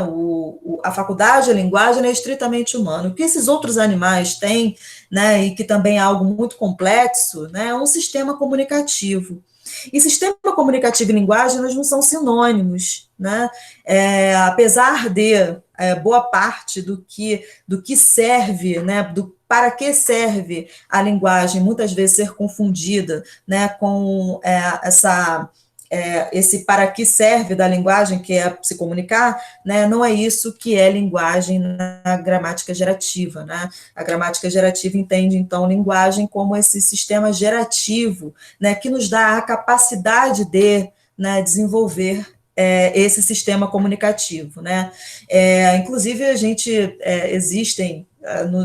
a faculdade da linguagem é estritamente humana. O que esses outros animais têm, né, e que também é algo muito complexo, né, é um sistema comunicativo. E sistema comunicativo e linguagem elas não são sinônimos, né? Apesar de boa parte do que serve, né, para que serve a linguagem, muitas vezes ser confundida, né, com esse para que serve da linguagem, que é se comunicar, né, não é isso que é linguagem na gramática gerativa, né? A gramática gerativa entende, então, linguagem como esse sistema gerativo, né, que nos dá a capacidade de, né, desenvolver esse sistema comunicativo, né? Inclusive, existem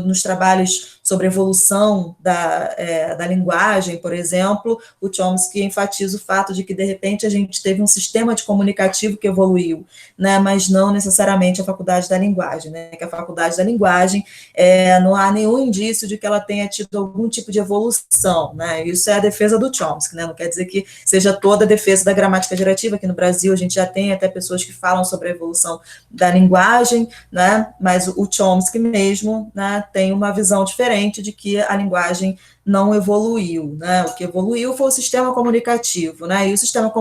nos trabalhos sobre evolução da linguagem, por exemplo, o Chomsky enfatiza o fato de que, de repente, a gente teve um sistema de comunicativo que evoluiu, né, mas não necessariamente a faculdade da linguagem, né, que a faculdade da linguagem não há nenhum indício de que ela tenha tido algum tipo de evolução, né, isso é a defesa do Chomsky, né, não quer dizer que seja toda a defesa da gramática gerativa, aqui no Brasil a gente já tem até pessoas que falam sobre a evolução da linguagem, né, mas o Chomsky mesmo, né, tem uma visão diferente de que a linguagem não evoluiu, né? O que evoluiu foi o sistema comunicativo, né? E o sistema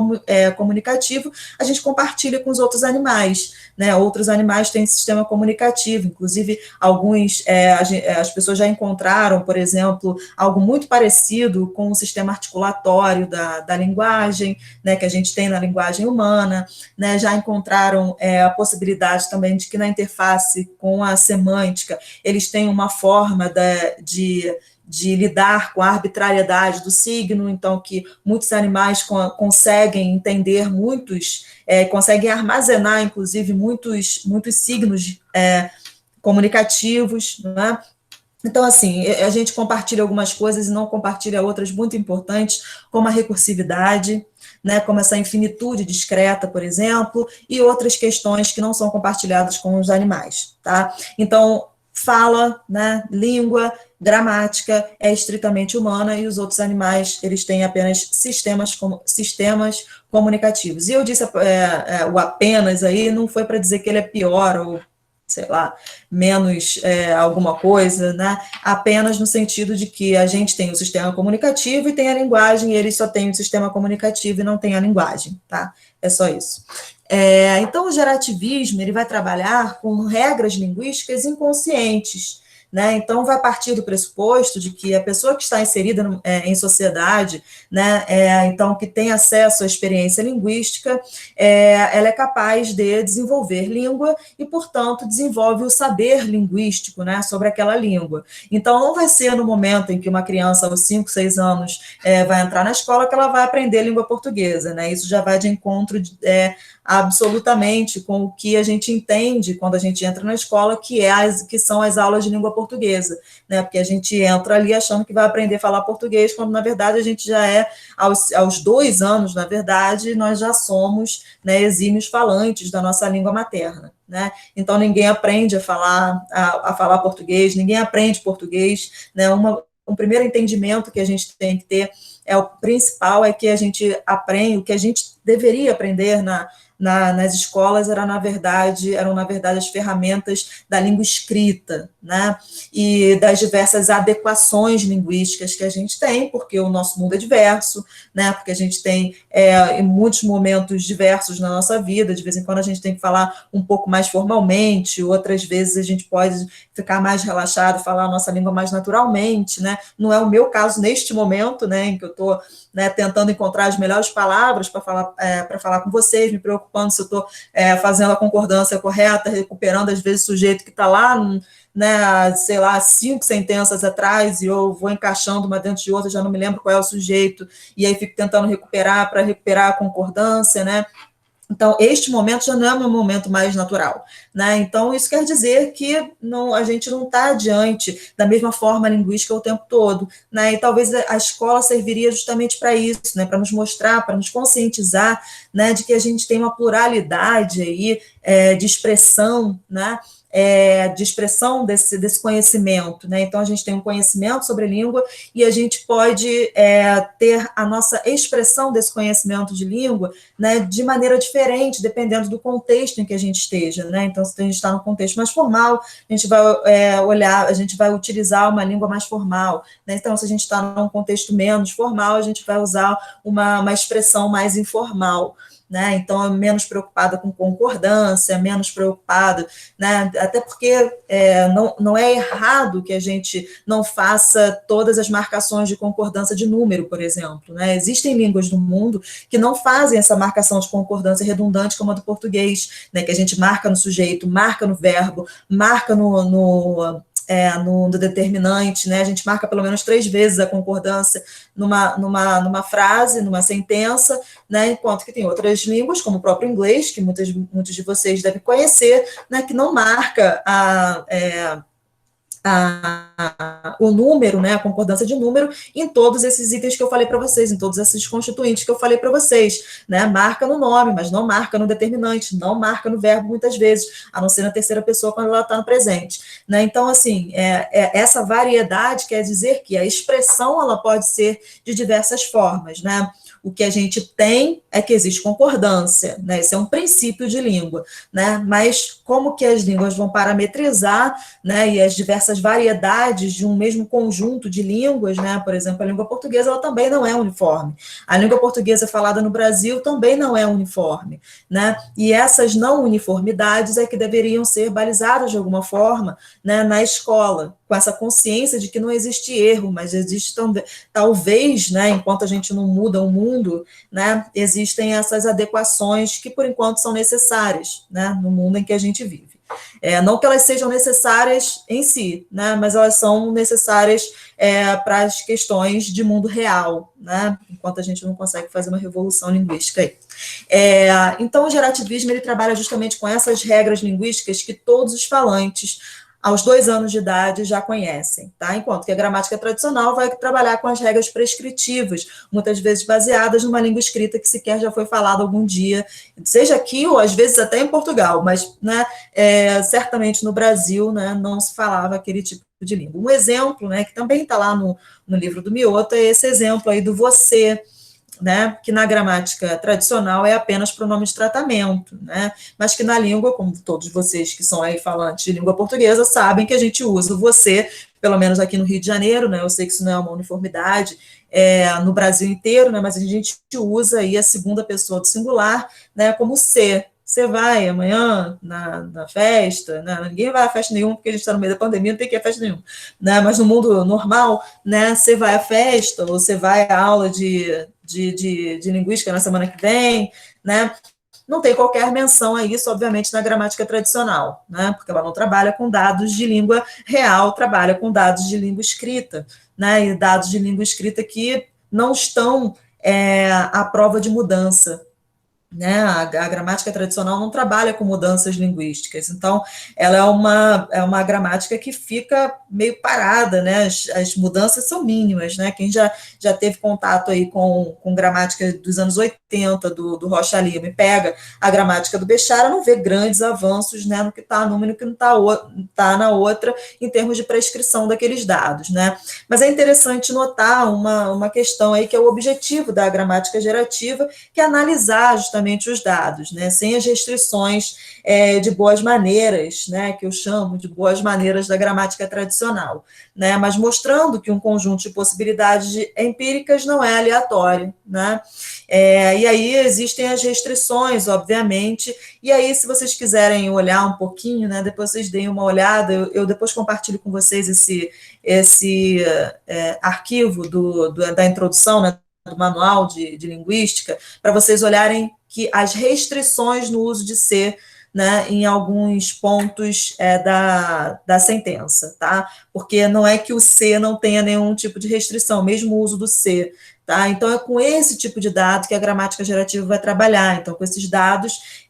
comunicativo a gente compartilha com os outros animais, né? Outros animais têm sistema comunicativo, inclusive as pessoas já encontraram, por exemplo, algo muito parecido com o sistema articulatório da linguagem, né? Que a gente tem na linguagem humana, né? Já encontraram a possibilidade também de que na interface com a semântica eles têm uma forma de lidar com a arbitrariedade do signo, então que muitos animais conseguem entender conseguem armazenar, inclusive, muitos signos comunicativos, né? Então, assim, a gente compartilha algumas coisas e não compartilha outras muito importantes, como a recursividade, né, como essa infinitude discreta, por exemplo, e outras questões que não são compartilhadas com os animais, tá? Então, fala, né, língua, gramática é estritamente humana e os outros animais, eles têm apenas sistemas comunicativos. E eu disse o apenas aí, não foi para dizer que ele é pior ou, sei lá, menos alguma coisa, né? Apenas no sentido de que a gente tem o sistema comunicativo e tem a linguagem, e eles só têm o sistema comunicativo e não tem a linguagem, tá? É só isso. Então, o gerativismo ele vai trabalhar com regras linguísticas inconscientes, né? Então, vai partir do pressuposto de que a pessoa que está inserida em sociedade, né, então, que tem acesso à experiência linguística, ela é capaz de desenvolver língua e, portanto, desenvolve o saber linguístico, né, sobre aquela língua. Então, não vai ser no momento em que uma criança, aos 5, 6 anos, vai entrar na escola que ela vai aprender língua portuguesa, né? Isso já vai de encontro absolutamente com o que a gente entende quando a gente entra na escola, que são as aulas de língua portuguesa, né? Porque a gente entra ali achando que vai aprender a falar português, quando na verdade a gente já aos 2 anos, na verdade, nós já somos, né, exímios falantes da nossa língua materna, né? Então ninguém aprende a falar português, ninguém aprende português, né? Um primeiro entendimento que a gente tem que ter o principal é que a gente aprende, o que a gente deveria aprender nas escolas eram, na verdade, as ferramentas da língua escrita, né? E das diversas adequações linguísticas que a gente tem, porque o nosso mundo é diverso, né? Porque a gente tem em muitos momentos diversos na nossa vida, de vez em quando a gente tem que falar um pouco mais formalmente, outras vezes a gente pode ficar mais relaxado, falar a nossa língua mais naturalmente, né? Não é o meu caso neste momento, né, em que eu estou, né, tentando encontrar as melhores palavras para falar com vocês, me preocupando se eu estou fazendo a concordância correta, recuperando, às vezes, o sujeito que está lá, né, sei lá, 5 sentenças atrás, e eu vou encaixando uma dentro de outra, já não me lembro qual é o sujeito, e aí fico tentando recuperar para recuperar a concordância, né? Então, este momento já não é o meu momento mais natural, né? Então, isso quer dizer que a gente não está diante da mesma forma linguística o tempo todo, né? E talvez a escola serviria justamente para isso, né? Para nos mostrar, para nos conscientizar, né? De que a gente tem uma pluralidade aí de expressão, né? De expressão desse conhecimento, né? Então, a gente tem um conhecimento sobre a língua e a gente pode ter a nossa expressão desse conhecimento de língua, né, de maneira diferente, dependendo do contexto em que a gente esteja, né? Então, se a gente está num contexto mais formal, a gente vai a gente vai utilizar uma língua mais formal, né? Então, se a gente está num contexto menos formal, a gente vai usar uma expressão mais informal, né? Então, é menos preocupada com concordância, menos preocupada, né? Até porque não é errado que a gente não faça todas as marcações de concordância de número, por exemplo, né? Existem línguas do mundo que não fazem essa marcação de concordância redundante como a do português, né? Que a gente marca no sujeito, marca no verbo, marca no determinante, né? A gente marca pelo menos 3 vezes a concordância numa frase, numa sentença, né? Enquanto que tem outras línguas, como o próprio inglês, que muitos de vocês devem conhecer, né? Que não marca o número, né, a concordância de número em todos esses itens que eu falei para vocês, em todos esses constituintes que eu falei para vocês, né, marca no nome, mas não marca no determinante, não marca no verbo muitas vezes, a não ser na terceira pessoa quando ela está no presente, né, então, assim, essa variedade quer dizer que a expressão, ela pode ser de diversas formas, né, o que a gente tem é que existe concordância, né? Esse é um princípio de língua, né? Mas como que as línguas vão parametrizar, né? E as diversas variedades de um mesmo conjunto de línguas, né? Por exemplo, a língua portuguesa, ela também não é uniforme. A língua portuguesa falada no Brasil também não é uniforme, né? E essas não uniformidades é que deveriam ser balizadas de alguma forma, né? Na escola, com essa consciência de que não existe erro, mas existe talvez, né, enquanto a gente não muda o mundo, né, existem essas adequações que, por enquanto, são necessárias, né, no mundo em que a gente vive. Não que elas sejam necessárias em si, né, mas elas são necessárias para as questões de mundo real, né, enquanto a gente não consegue fazer uma revolução linguística aí. Então, o gerativismo ele trabalha justamente com essas regras linguísticas que todos os falantes aos 2 anos de idade já conhecem, tá? Enquanto que a gramática tradicional vai trabalhar com as regras prescritivas, muitas vezes baseadas numa língua escrita que sequer já foi falada algum dia, seja aqui ou às vezes até em Portugal, mas, né, certamente no Brasil, né, não se falava aquele tipo de língua. Um exemplo, né, que também está lá no livro do Miyota, é esse exemplo aí do você, né, que na gramática tradicional é apenas pronome de tratamento, né, mas que na língua, como todos vocês que são aí falantes de língua portuguesa sabem que a gente usa o você, pelo menos aqui no Rio de Janeiro, né, eu sei que isso não é uma uniformidade no Brasil inteiro, né, mas a gente usa aí a segunda pessoa do singular, né, como se. Você vai amanhã na festa, né? Ninguém vai a festa nenhuma, porque a gente está no meio da pandemia, não tem que ir a festa nenhuma, né? Mas no mundo normal, né? Você vai à festa, ou você vai à aula de linguística na semana que vem, né? Não tem qualquer menção a isso, obviamente, na gramática tradicional, né? Porque ela não trabalha com dados de língua real, trabalha com dados de língua escrita, né? E dados de língua escrita que não estão à prova de mudança, né? A gramática tradicional não trabalha com mudanças linguísticas, então ela é uma gramática que fica meio parada, né? As mudanças são mínimas, né? Quem já teve contato aí com gramática dos anos 80 do Rocha Lima e pega a gramática do Bechara, não vê grandes avanços, né, no que está numa e no que não está na outra, em termos de prescrição daqueles dados, né? Mas é interessante notar uma questão aí que é o objetivo da gramática gerativa, que é analisar justamente os dados, né, sem as restrições de boas maneiras, né, que eu chamo de boas maneiras da gramática tradicional, né, mas mostrando que um conjunto de possibilidades empíricas não é aleatório, né, e aí existem as restrições, obviamente, e aí se vocês quiserem olhar um pouquinho, né, depois vocês deem uma olhada, eu depois compartilho com vocês esse arquivo da introdução, né, do manual de linguística, para vocês olharem que as restrições no uso de ser, né, em alguns pontos da sentença, tá? Porque não é que o ser não tenha nenhum tipo de restrição, mesmo o uso do ser, tá? Então, é com esse tipo de dado que a gramática gerativa vai trabalhar, então, com esses dados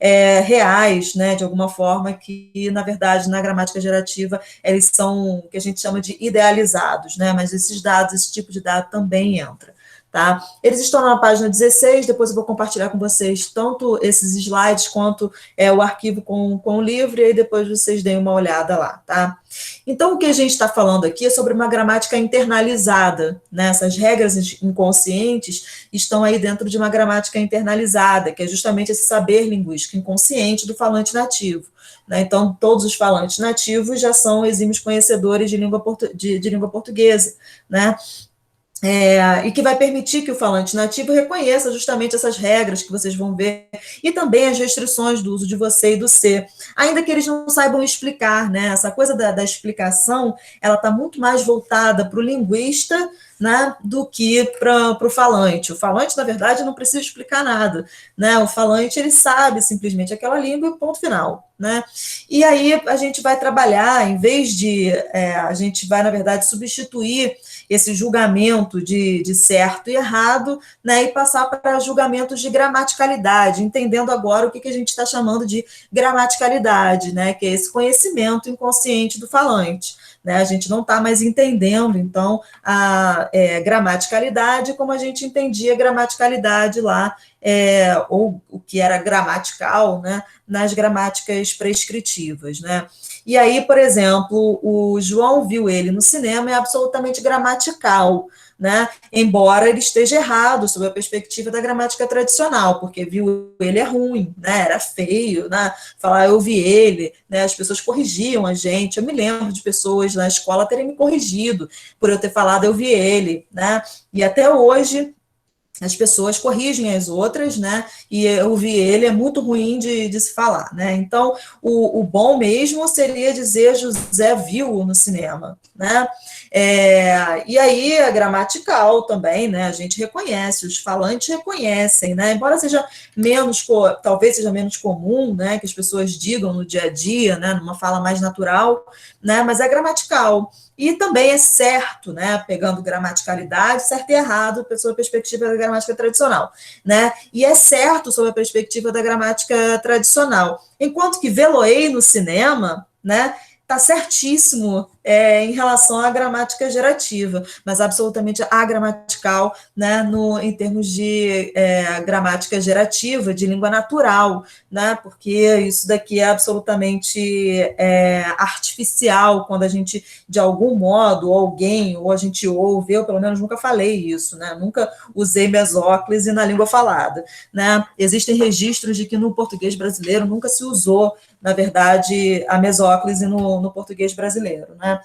reais, né, de alguma forma, que, na verdade, na gramática gerativa, eles são o que a gente chama de idealizados, né, mas esses dados, esse tipo de dado também entra. Tá? Eles estão na página 16, depois eu vou compartilhar com vocês tanto esses slides quanto o arquivo com o livro, e aí depois vocês deem uma olhada lá, tá? Então, o que a gente está falando aqui é sobre uma gramática internalizada, né? Essas regras inconscientes estão aí dentro de uma gramática internalizada, que é justamente esse saber linguístico inconsciente do falante nativo. Né? Então, todos os falantes nativos já são exímios conhecedores de língua portuguesa, né? E que vai permitir que o falante nativo reconheça justamente essas regras que vocês vão ver, e também as restrições do uso de você e do ser, ainda que eles não saibam explicar, né? Essa coisa da explicação, ela está muito mais voltada para o linguista, né, do que para o falante. O falante, na verdade, não precisa explicar nada, né? O falante, ele sabe simplesmente aquela língua e ponto final, né? E aí a gente vai trabalhar, em vez de a gente vai, na verdade, substituir esse julgamento de certo e errado, né, e passar para julgamentos de gramaticalidade, entendendo agora o que a gente está chamando de gramaticalidade, né, que é esse conhecimento inconsciente do falante. Né, a gente não está mais entendendo, então, a gramaticalidade como a gente entendia gramaticalidade lá, ou o que era gramatical, né, nas gramáticas prescritivas, né. E aí, por exemplo, o João viu ele no cinema, é absolutamente gramatical, né? Embora ele esteja errado sob a perspectiva da gramática tradicional, porque viu ele é ruim, né? Era feio, né? Falar eu vi ele, né? As pessoas corrigiam a gente. Eu me lembro de pessoas na escola terem me corrigido por eu ter falado eu vi ele, né? E até hoje as pessoas corrigem as outras, né, e eu vi ele, é muito ruim de se falar, né, então o bom mesmo seria dizer José viu no cinema, né, e aí a gramatical também, né, a gente reconhece, os falantes reconhecem, né, embora seja menos, talvez seja menos comum, né, que as pessoas digam no dia a dia, né, numa fala mais natural, né, mas é gramatical. E também é certo, né, pegando gramaticalidade, certo e errado, sob a perspectiva da gramática tradicional, né, e é certo sob a perspectiva da gramática tradicional, enquanto que veloei no cinema, né, está certíssimo em relação à gramática gerativa, mas absolutamente agramatical, né, em termos de gramática gerativa, de língua natural, né, porque isso daqui é absolutamente artificial, quando a gente, de algum modo, ou a gente ouve, eu pelo menos nunca falei isso, né, nunca usei mesóclise na língua falada, né, existem registros de que no português brasileiro nunca se usou, na verdade, a mesóclise no português brasileiro, né?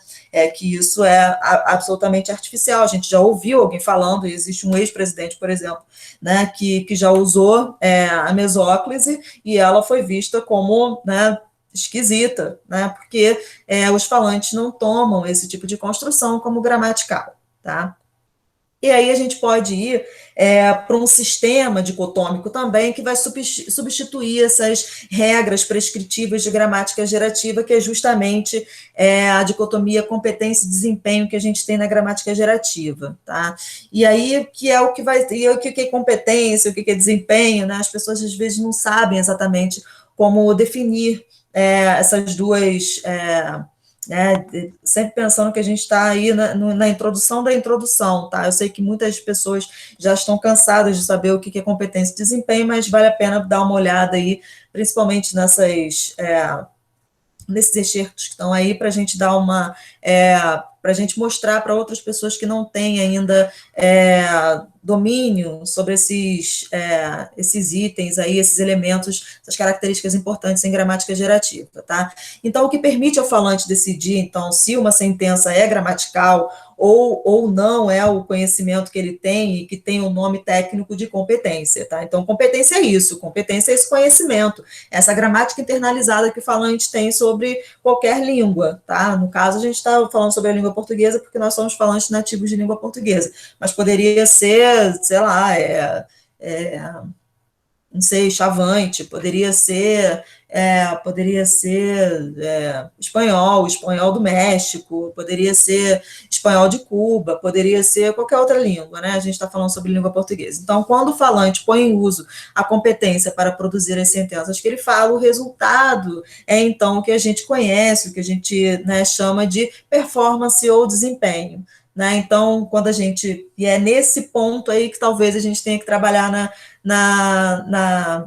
Que isso é absolutamente artificial. A gente já ouviu alguém falando, e existe um ex-presidente, por exemplo, né, que já usou a mesóclise e ela foi vista como, né, esquisita, né? Porque os falantes não tomam esse tipo de construção como gramatical, tá? E aí a gente pode ir para um sistema dicotômico também que vai substituir essas regras prescritivas de gramática gerativa, que é justamente a dicotomia competência e desempenho que a gente tem na gramática gerativa, tá? E aí que é o que vai, e o que é competência, o que é desempenho, né? As pessoas às vezes não sabem exatamente como definir essas duas sempre pensando que a gente está aí na introdução da introdução, tá? Eu sei que muitas pessoas já estão cansadas de saber o que é competência e desempenho, mas vale a pena dar uma olhada aí, principalmente nesses excertos que estão aí, para a gente dar uma... para a gente mostrar para outras pessoas que não têm ainda domínio sobre esses itens aí, esses elementos, essas características importantes em gramática gerativa, tá? Então, o que permite ao falante decidir, então, se uma sentença é gramatical ou não é o conhecimento que ele tem e que tem o nome técnico de competência, tá? Então, competência é isso, competência é esse conhecimento, essa gramática internalizada que o falante tem sobre qualquer língua, tá? No caso, a gente está falando sobre a língua portuguesa porque nós somos falantes nativos de língua portuguesa, mas poderia ser, sei lá, não sei, chavante, poderia ser espanhol do México, poderia ser espanhol de Cuba, poderia ser qualquer outra língua, né? A gente está falando sobre língua portuguesa. Então, quando o falante põe em uso a competência para produzir as sentenças que ele fala, o resultado é, então, o que a gente conhece, o que a gente, né, chama de performance ou desempenho. Né? Então, quando a gente... E é nesse ponto aí que talvez a gente tenha que trabalhar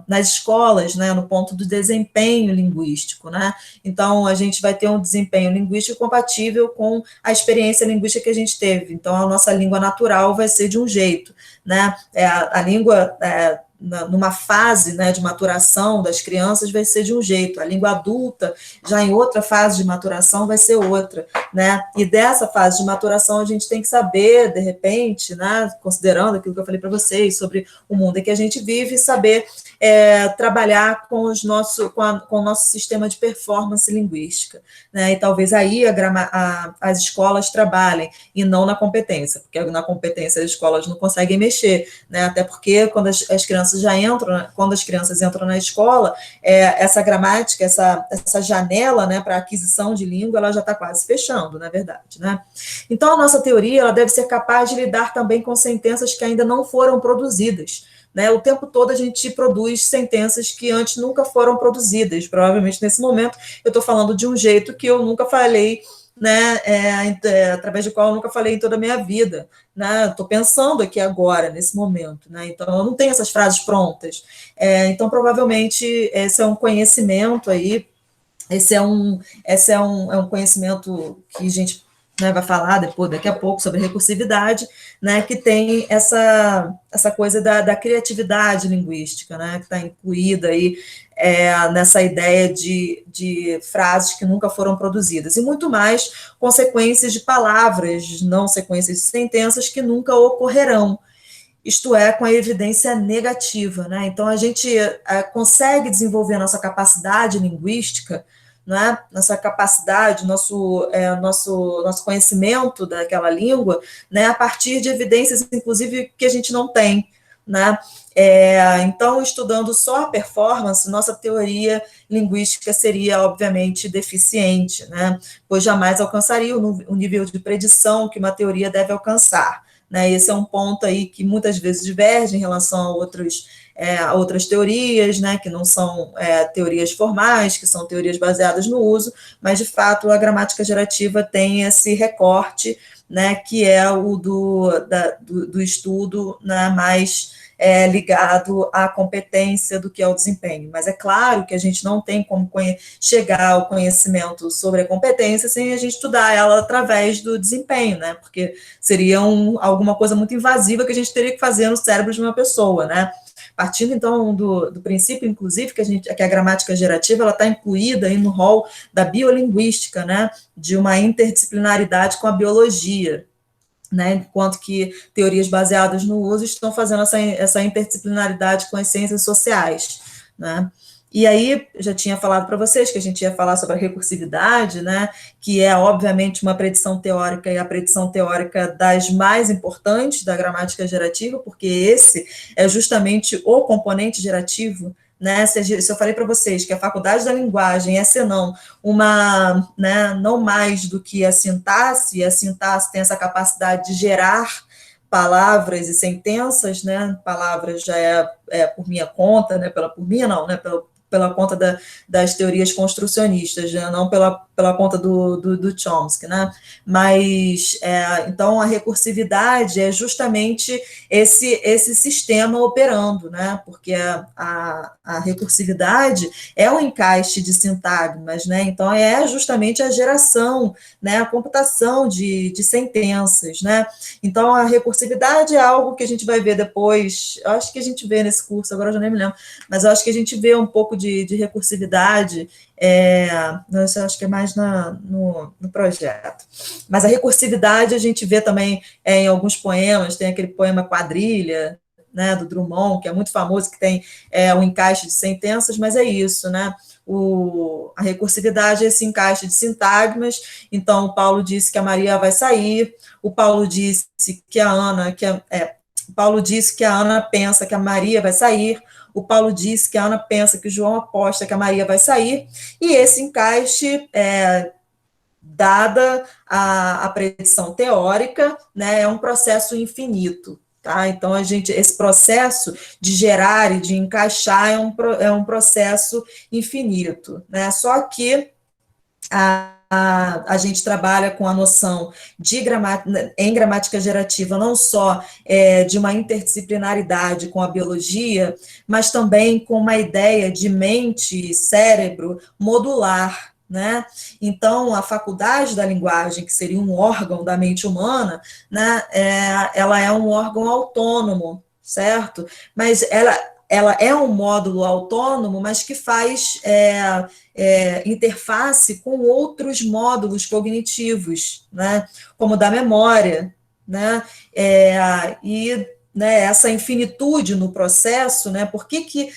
nas escolas, né? No ponto do desempenho linguístico. Né? Então, a gente vai ter um desempenho linguístico compatível com a experiência linguística que a gente teve. Então, a nossa língua natural vai ser de um jeito. Né? A língua... numa fase, né, de maturação das crianças vai ser de um jeito, a língua adulta, já em outra fase de maturação, vai ser outra, né, e dessa fase de maturação a gente tem que saber, de repente, né, considerando aquilo que eu falei para vocês sobre o mundo em que a gente vive, saber trabalhar com o nosso sistema de performance linguística, né, e talvez aí as escolas trabalhem, e não na competência, porque na competência as escolas não conseguem mexer, né, até porque quando as crianças já entram, quando as crianças entram na escola, essa gramática, essa janela, né, para aquisição de língua, ela já está quase fechando, na verdade, né? Então, a nossa teoria, ela deve ser capaz de lidar também com sentenças que ainda não foram produzidas, né? O tempo todo a gente produz sentenças que antes nunca foram produzidas, provavelmente nesse momento eu estou falando de um jeito que eu nunca falei, né, através do qual eu nunca falei em toda a minha vida, né, estou pensando aqui agora, nesse momento, né, então eu não tenho essas frases prontas, então provavelmente esse é um conhecimento aí, esse é um conhecimento que a gente, né, vai falar daqui a pouco sobre recursividade, né, que tem essa coisa da criatividade linguística, né, que está incluída aí nessa ideia de frases que nunca foram produzidas, e muito mais consequências de palavras, não sequências de sentenças que nunca ocorrerão, isto é, com a evidência negativa, né? Então, a gente consegue desenvolver a nossa capacidade linguística, né? Nossa capacidade, nosso conhecimento daquela língua, né? A partir de evidências, inclusive, que a gente não tem, né? Então, estudando só a performance, nossa teoria linguística seria, obviamente, deficiente, né? Pois jamais alcançaria o nível de predição que uma teoria deve alcançar, né? Esse é um ponto aí que muitas vezes diverge em relação a outras teorias, né, que não são teorias formais, que são teorias baseadas no uso, mas, de fato, a gramática gerativa tem esse recorte, né, que é o do estudo, né, mais ligado à competência do que ao desempenho. Mas é claro que a gente não tem como chegar ao conhecimento sobre a competência sem a gente estudar ela através do desempenho, né? Porque seria alguma coisa muito invasiva que a gente teria que fazer no cérebro de uma pessoa, né? Partindo, então, do princípio, inclusive, que a gramática gerativa está incluída aí no rol da biolinguística, né? De uma interdisciplinaridade com a biologia, né, enquanto que teorias baseadas no uso estão fazendo essa interdisciplinaridade com as ciências sociais, né. E aí, já tinha falado para vocês que a gente ia falar sobre a recursividade, né, que é, obviamente, uma predição teórica, e a predição teórica das mais importantes da gramática gerativa, porque esse é justamente o componente gerativo, né. Se eu falei para vocês que a faculdade da linguagem é, senão, né, não mais do que a sintaxe, e a sintaxe tem essa capacidade de gerar palavras e sentenças, né, palavras já por minha conta, né, por minha não, né, pela conta das teorias construcionistas, né, não pela conta do Chomsky, né, mas, então, a recursividade é justamente esse sistema operando, né, porque a recursividade é um encaixe de sintagmas, né, então é justamente a geração, né, a computação de sentenças, né, então a recursividade é algo que a gente vai ver depois, eu acho que a gente vê nesse curso, agora eu já nem me lembro, mas eu acho que a gente vê um pouco de recursividade, eu acho que é mais no projeto. Mas a recursividade a gente vê também em alguns poemas, tem aquele poema Quadrilha, né, do Drummond, que é muito famoso, que tem um encaixe de sentenças, mas é isso, né? A recursividade é esse encaixe de sintagmas. Então, o Paulo disse que a Maria vai sair, o Paulo disse que a Ana, Paulo disse que a Ana pensa que a Maria vai sair, o Paulo disse que a Ana pensa que o João aposta que a Maria vai sair, e esse encaixe, dada a predição teórica, né, é um processo infinito. Tá? Então, esse processo de gerar e de encaixar é um processo infinito. Né? Só que a gente trabalha com a noção em gramática gerativa, não só de uma interdisciplinaridade com a biologia, mas também com uma ideia de mente e cérebro modular, né? Então, a faculdade da linguagem, que seria um órgão da mente humana, né, ela é um órgão autônomo, certo? Mas ela é um módulo autônomo, mas que faz interface com outros módulos cognitivos, né, como o da memória, né, e né, essa infinitude no processo, né, por que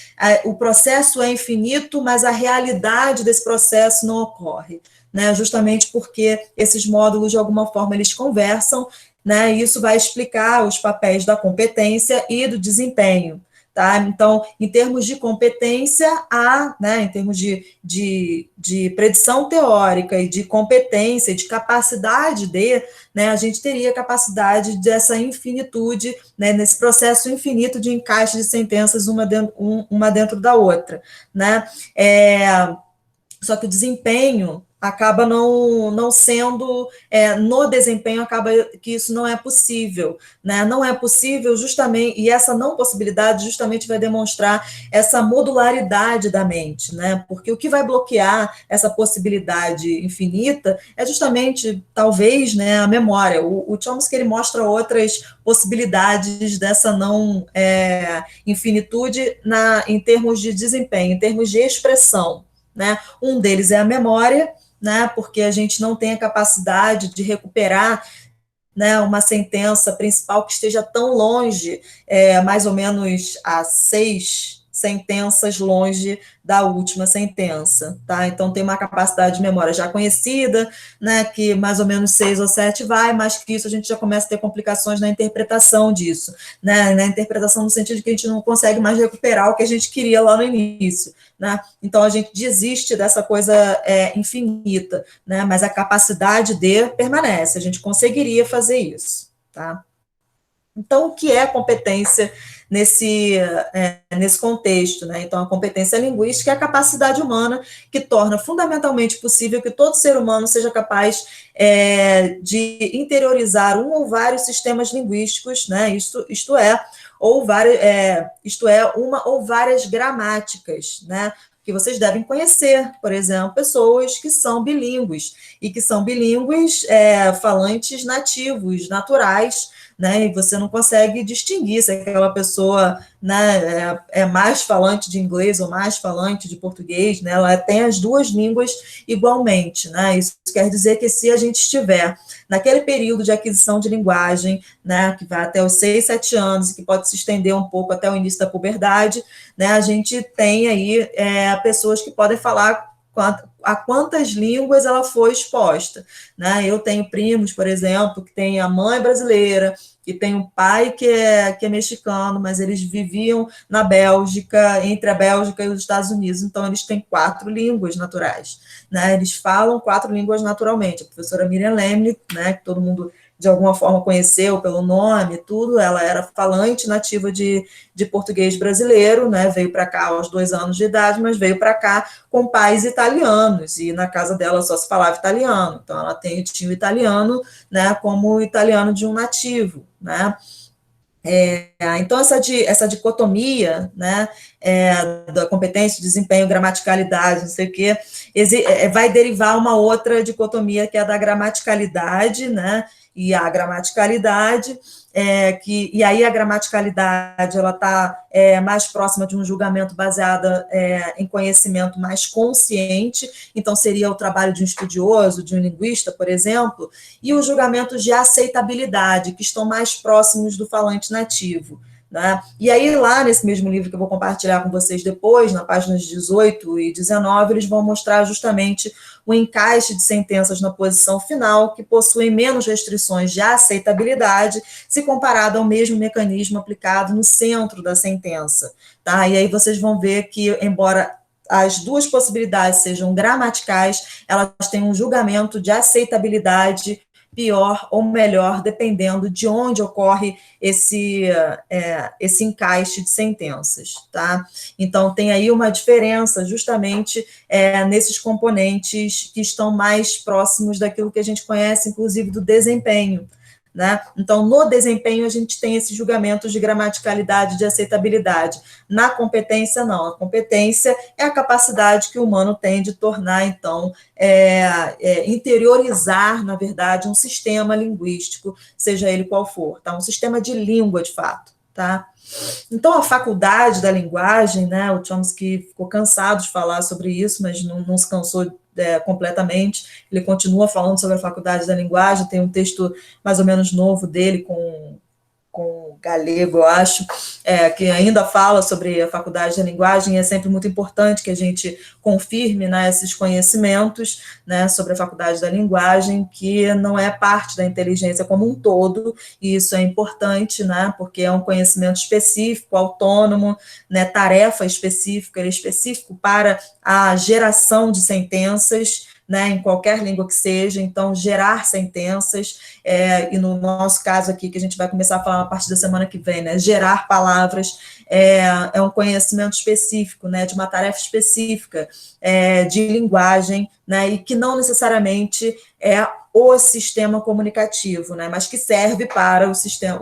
o processo é infinito, mas a realidade desse processo não ocorre? Né, justamente porque esses módulos, de alguma forma, eles conversam, né, e isso vai explicar os papéis da competência e do desempenho. Tá? Então, em termos de competência, né, em termos de predição teórica e de competência, de capacidade né, a gente teria capacidade dessa infinitude, né, nesse processo infinito de encaixe de sentenças uma dentro da outra. Né? Só que o desempenho acaba não sendo, no desempenho acaba que isso não é possível, né? Não é possível justamente, e essa não possibilidade justamente vai demonstrar essa modularidade da mente, né? Porque o que vai bloquear essa possibilidade infinita é justamente, talvez, né, a memória. O Chomsky, ele mostra outras possibilidades dessa não infinitude em termos de desempenho, em termos de expressão. Né? Um deles é a memória, né? Porque a gente não tem a capacidade de recuperar, né, uma sentença principal que esteja tão longe, mais ou menos a 6 sentenças longe da última sentença, tá? Então tem uma capacidade de memória já conhecida, né, que mais ou menos 6 ou 7 vai, mas que isso a gente já começa a ter complicações na interpretação disso, né, na interpretação no sentido de que a gente não consegue mais recuperar o que a gente queria lá no início, né? Então a gente desiste dessa coisa infinita, né, mas a capacidade de permanece, a gente conseguiria fazer isso, tá? Então, o que é competência nesse contexto, né? Então, a competência linguística é a capacidade humana que torna fundamentalmente possível que todo ser humano seja capaz de interiorizar um ou vários sistemas linguísticos, né? Isto é, uma ou várias gramáticas, né? Que vocês devem conhecer, por exemplo, pessoas que são bilíngues, e que são bilíngues falantes nativos, naturais, né, e você não consegue distinguir se aquela pessoa, né, é mais falante de inglês ou mais falante de português, né, ela tem as duas línguas igualmente, né, isso quer dizer que se a gente estiver naquele período de aquisição de linguagem, né, que vai até os 6, 7 anos, e que pode se estender um pouco até o início da puberdade, né, a gente tem aí pessoas que podem falar a quantas línguas ela foi exposta, né? Eu tenho primos, por exemplo, que têm a mãe brasileira, que tem um pai que é mexicano, mas eles viviam na Bélgica, entre a Bélgica e os Estados Unidos, então eles têm 4 línguas naturais, né? Eles falam 4 línguas naturalmente. A professora Miriam Lemley, né, que todo mundo de alguma forma conheceu pelo nome, tudo, ela era falante nativa de português brasileiro, né, veio para cá aos 2 anos de idade, mas veio para cá com pais italianos, e na casa dela só se falava italiano, então ela tinha o italiano, né, como o italiano de um nativo, né. Então, essa dicotomia, né, da competência, desempenho, gramaticalidade, não sei o quê, vai derivar uma outra dicotomia, que é a da gramaticalidade, né, e a gramaticalidade, e aí a gramaticalidade ela está mais próxima de um julgamento baseado em conhecimento mais consciente, então seria o trabalho de um estudioso, de um linguista, por exemplo, e os julgamentos de aceitabilidade, que estão mais próximos do falante nativo, né? E aí, lá nesse mesmo livro que eu vou compartilhar com vocês depois, na páginas 18 e 19, eles vão mostrar justamente o encaixe de sentenças na posição final, que possuem menos restrições de aceitabilidade, se comparado ao mesmo mecanismo aplicado no centro da sentença, tá? E aí vocês vão ver que, embora as duas possibilidades sejam gramaticais, elas têm um julgamento de aceitabilidade pior ou melhor, dependendo de onde ocorre esse encaixe de sentenças, tá? Então, tem aí uma diferença justamente nesses componentes que estão mais próximos daquilo que a gente conhece, inclusive, do desempenho, né? Então, no desempenho, a gente tem esses julgamentos de gramaticalidade, de aceitabilidade. Na competência, não. A competência é a capacidade que o humano tem de tornar, então, interiorizar, na verdade, um sistema linguístico, seja ele qual for, tá? Um sistema de língua, de fato, tá? Então, a faculdade da linguagem, né, o Chomsky ficou cansado de falar sobre isso, mas não se cansou completamente, ele continua falando sobre a faculdade da linguagem, tem um texto mais ou menos novo dele com Galego, eu acho, que ainda fala sobre a faculdade da linguagem. É sempre muito importante que a gente confirme, né, esses conhecimentos, né, sobre a faculdade da linguagem, que não é parte da inteligência como um todo, e isso é importante, né, porque é um conhecimento específico, autônomo, né, tarefa específica, ele é específico para a geração de sentenças, né, em qualquer língua que seja. Então, gerar sentenças, e no nosso caso aqui, que a gente vai começar a falar a partir da semana que vem, né, gerar palavras, é um conhecimento específico, né, de uma tarefa específica de linguagem, né, e que não necessariamente é o sistema comunicativo, né, mas que serve para o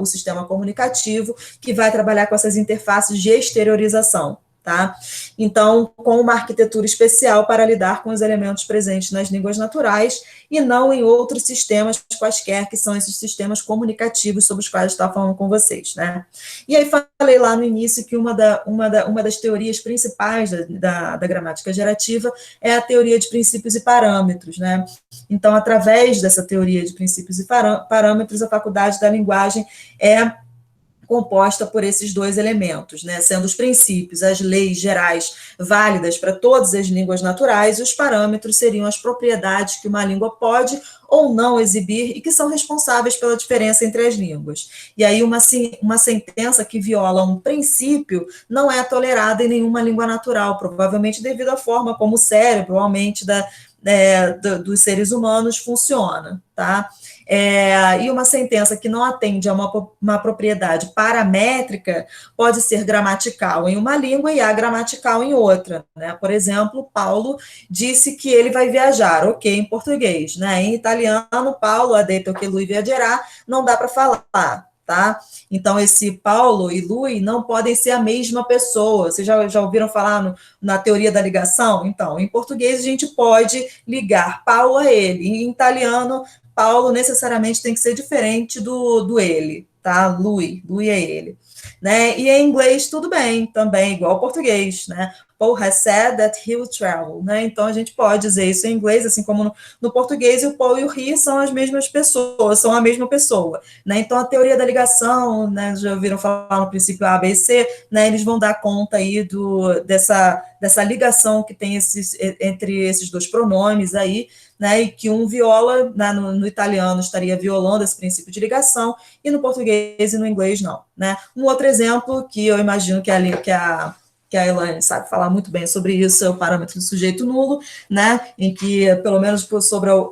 sistema comunicativo, que vai trabalhar com essas interfaces de exteriorização. Tá? Então, com uma arquitetura especial para lidar com os elementos presentes nas línguas naturais e não em outros sistemas quaisquer, que são esses sistemas comunicativos sobre os quais eu estava falando com vocês, né? E aí falei lá no início que uma das teorias principais da gramática gerativa é a teoria de princípios e parâmetros, né? Então, através dessa teoria de princípios e parâmetros, a faculdade da linguagem é composta por esses dois elementos, né, sendo os princípios, as leis gerais válidas para todas as línguas naturais, e os parâmetros seriam as propriedades que uma língua pode ou não exibir e que são responsáveis pela diferença entre as línguas. E aí uma sentença que viola um princípio não é tolerada em nenhuma língua natural, provavelmente devido à forma como o cérebro, a mente dos seres humanos funciona, tá? E uma sentença que não atende a uma propriedade paramétrica pode ser gramatical em uma língua e agramatical em outra, né? Por exemplo, Paulo disse que ele vai viajar, ok, em português, né? Em italiano, Paulo ha detto che lui viaggerà, não dá para falar, tá? Então, esse Paulo e Lui não podem ser a mesma pessoa. Vocês já ouviram falar na teoria da ligação? Então, em português, a gente pode ligar Paulo a ele. Em italiano, Paulo necessariamente tem que ser diferente do ele, tá? Lui é ele. Né? E em inglês, tudo bem, também, igual ao português, né? Paul has said that he will travel, né? Então, a gente pode dizer isso em inglês, assim como no português, o Paul e o he são as mesmas pessoas, são a mesma pessoa, né? Então, a teoria da ligação, né? Já ouviram falar no princípio A, B e C, né? Eles vão dar conta aí dessa ligação que tem entre esses dois pronomes aí, né, e que um viola, né, no italiano estaria violando esse princípio de ligação, e no português e no inglês não. Né? Um outro exemplo, que eu imagino que a Elaine sabe falar muito bem sobre isso, é o parâmetro do sujeito nulo, né, em que, pelo menos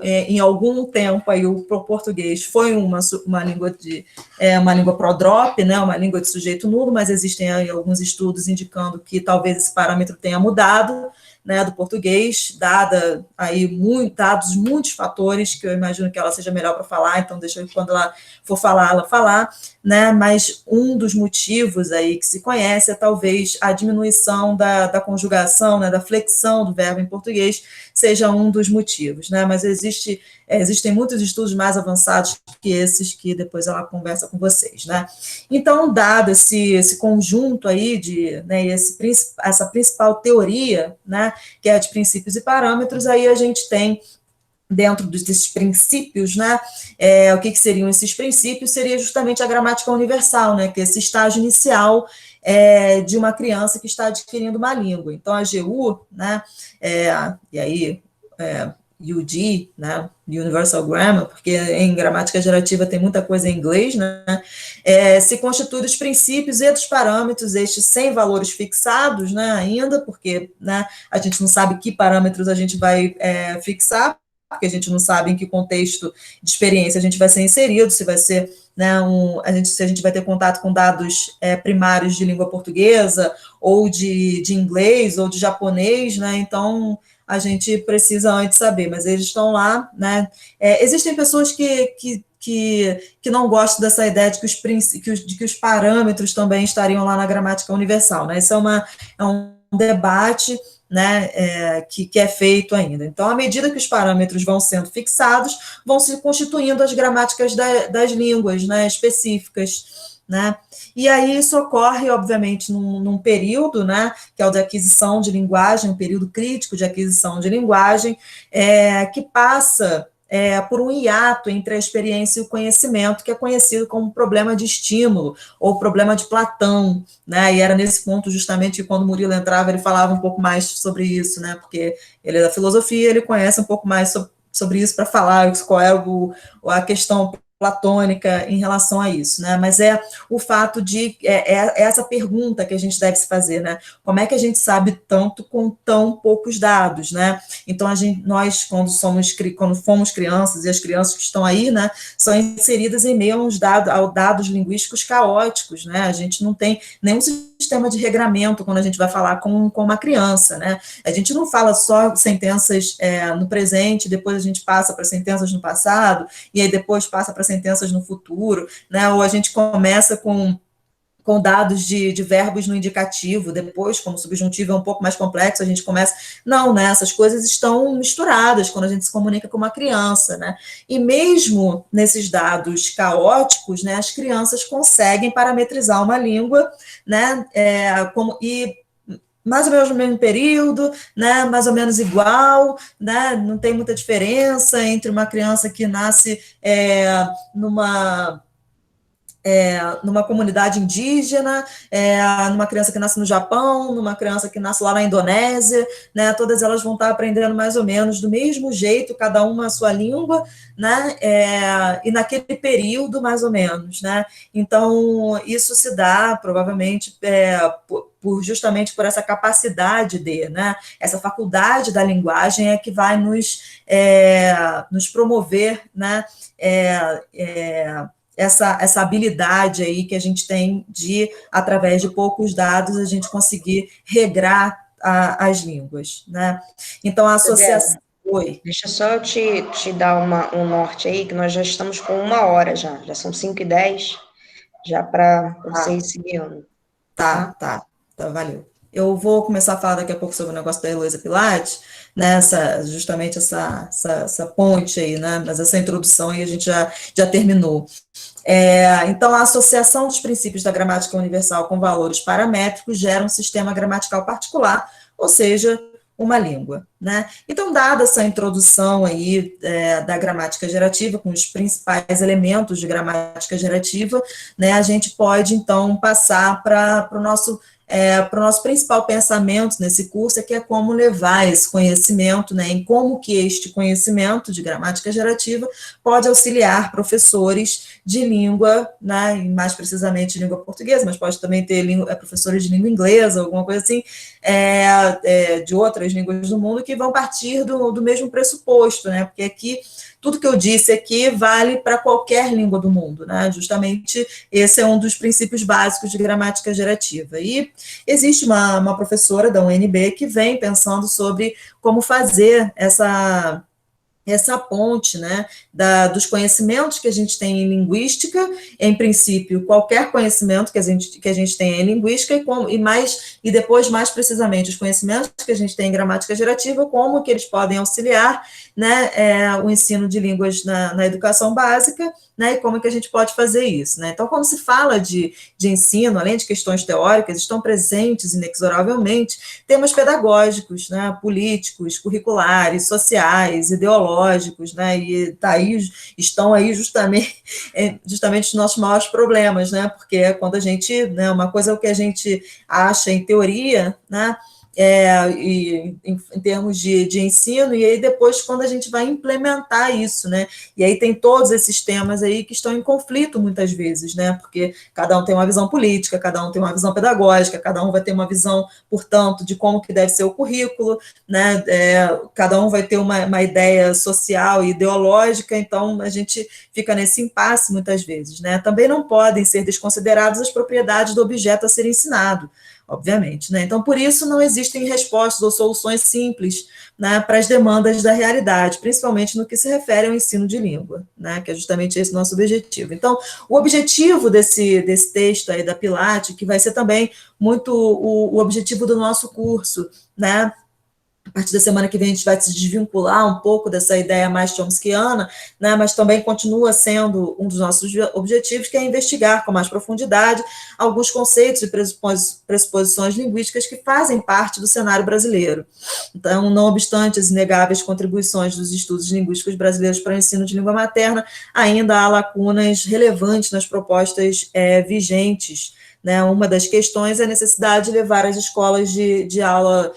em algum tempo, aí, o português foi uma língua prodrop, né, uma língua de sujeito nulo, mas existem aí alguns estudos indicando que talvez esse parâmetro tenha mudado, né, do português, dados muitos fatores, que eu imagino que ela seja melhor para falar, então deixa eu, quando ela for falar, ela falar, né, mas um dos motivos aí que se conhece é talvez a diminuição da conjugação, né, da flexão do verbo em português, seja um dos motivos, né, mas existem muitos estudos mais avançados que esses que depois ela conversa com vocês, né. Então, dado esse conjunto aí né, essa principal teoria, né, que é a de princípios e parâmetros, aí a gente tem dentro desses princípios, né, o que seriam esses princípios? Seria justamente a gramática universal, né, que é esse estágio inicial de uma criança que está adquirindo uma língua. Então, a AGU, né, e aí UG, né, Universal Grammar, porque em gramática gerativa tem muita coisa em inglês, né, se constitui dos princípios e dos parâmetros, estes sem valores fixados, né, ainda, porque, né, a gente não sabe que parâmetros a gente vai fixar, porque a gente não sabe em que contexto de experiência a gente vai ser inserido, se vai ser, né, se a gente vai ter contato com dados primários de língua portuguesa, ou de inglês, ou de japonês, né, então a gente precisa antes saber, mas eles estão lá, né, existem pessoas que não gostam dessa ideia de que os parâmetros também estariam lá na gramática universal, né, isso é um debate, né, que é feito ainda. Então, à medida que os parâmetros vão sendo fixados, vão se constituindo as gramáticas das línguas, né, específicas, né, e aí isso ocorre, obviamente, num período, né, que é o de aquisição de linguagem, um período crítico de aquisição de linguagem, que passa por um hiato entre a experiência e o conhecimento, que é conhecido como problema de estímulo, ou problema de Platão, né, e era nesse ponto justamente que quando Murilo entrava, ele falava um pouco mais sobre isso, né, porque ele é da filosofia, ele conhece um pouco mais sobre isso para falar qual é a questão platônica em relação a isso, né? Mas o fato de essa pergunta que a gente deve se fazer, né? Como é que a gente sabe tanto com tão poucos dados, né? Então nós quando fomos crianças, e as crianças que estão aí, né, são inseridas em meio a dados linguísticos caóticos, né? A gente não tem nenhum sistema de regramento quando a gente vai falar com uma criança, né? A gente não fala só sentenças no presente, depois a gente passa para sentenças no passado, e aí depois passa para sentenças no futuro, né? Ou a gente começa com dados de verbos no indicativo, depois, como subjuntivo é um pouco mais complexo, a gente começa... Não, né? Essas coisas estão misturadas quando a gente se comunica com uma criança, né? E mesmo nesses dados caóticos, né, as crianças conseguem parametrizar uma língua, né? Mais ou menos no mesmo período, né, mais ou menos igual, né, não tem muita diferença entre uma criança que nasce numa comunidade indígena, numa criança que nasce no Japão, numa criança que nasce lá na Indonésia, né, todas elas vão estar aprendendo mais ou menos do mesmo jeito, cada uma a sua língua, né, e naquele período mais ou menos, né, então isso se dá provavelmente justamente por essa capacidade né, essa faculdade da linguagem é que vai nos promover, né, essa habilidade aí que a gente tem de, através de poucos dados, a gente conseguir regrar as línguas, né? Então, a associação... Oi. Deixa só eu te dar um norte aí, que nós já estamos com 1 hora já são 5h10, já para você ir seguindo. Tá, valeu. Eu vou começar a falar daqui a pouco sobre o negócio da Heloísa Pilates, né, justamente essa ponte aí, né, mas essa introdução aí a gente já terminou. Então, a associação dos princípios da gramática universal com valores paramétricos gera um sistema gramatical particular, ou seja, uma língua, né? Então, dada essa introdução aí da gramática gerativa, com os principais elementos de gramática gerativa, né, a gente pode, então, passar para o nosso principal pensamento nesse curso, que é como levar esse conhecimento, né, em como que este conhecimento de gramática gerativa pode auxiliar professores de língua, né, mais precisamente de língua portuguesa, mas pode também ter professores de língua inglesa, alguma coisa assim, de outras línguas do mundo, que vão partir do mesmo pressuposto, né, porque aqui tudo que eu disse aqui vale para qualquer língua do mundo, né? Justamente esse é um dos princípios básicos de gramática gerativa. E existe uma professora da UNB que vem pensando sobre como fazer essa ponte, né, dos conhecimentos que a gente tem em linguística, em princípio, qualquer conhecimento que a gente tem em linguística, e depois, mais precisamente, os conhecimentos que a gente tem em gramática gerativa, como que eles podem auxiliar, né, o ensino de línguas na educação básica, né, e como que a gente pode fazer isso, né? Então, quando se fala de ensino, além de questões teóricas, estão presentes inexoravelmente temas pedagógicos, né, políticos, curriculares, sociais, ideológicos, né, e estão aí justamente os nossos maiores problemas, né, porque quando a gente, né, uma coisa é o que a gente acha em teoria, né, em termos de ensino, e aí depois quando a gente vai implementar isso, né, e aí tem todos esses temas aí que estão em conflito muitas vezes, né, porque cada um tem uma visão política, cada um tem uma visão pedagógica, cada um vai ter uma visão, portanto, de como que deve ser o currículo, né, cada um vai ter uma ideia social e ideológica, então a gente fica nesse impasse muitas vezes, né, também não podem ser desconsideradas as propriedades do objeto a ser ensinado, obviamente, né? Então, por isso, não existem respostas ou soluções simples, né, para as demandas da realidade, principalmente no que se refere ao ensino de língua, né, que é justamente esse nosso objetivo. Então, o objetivo desse texto aí da Pilate, que vai ser também muito o objetivo do nosso curso, né, a partir da semana que vem a gente vai se desvincular um pouco dessa ideia mais chomskiana, né, mas também continua sendo um dos nossos objetivos, que é investigar com mais profundidade alguns conceitos e pressuposições linguísticas que fazem parte do cenário brasileiro. Então, não obstante as inegáveis contribuições dos estudos linguísticos brasileiros para o ensino de língua materna, ainda há lacunas relevantes nas propostas vigentes, né. Uma das questões é a necessidade de levar as escolas de aula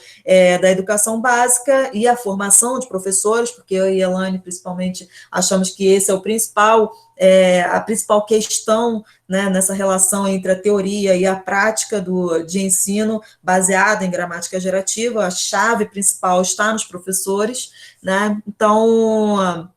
da educação básica e a formação de professores, porque eu e a Elaine, principalmente, achamos que esse é a principal questão, né, nessa relação entre a teoria e a prática de ensino baseada em gramática gerativa. A chave principal está nos professores, né. Então,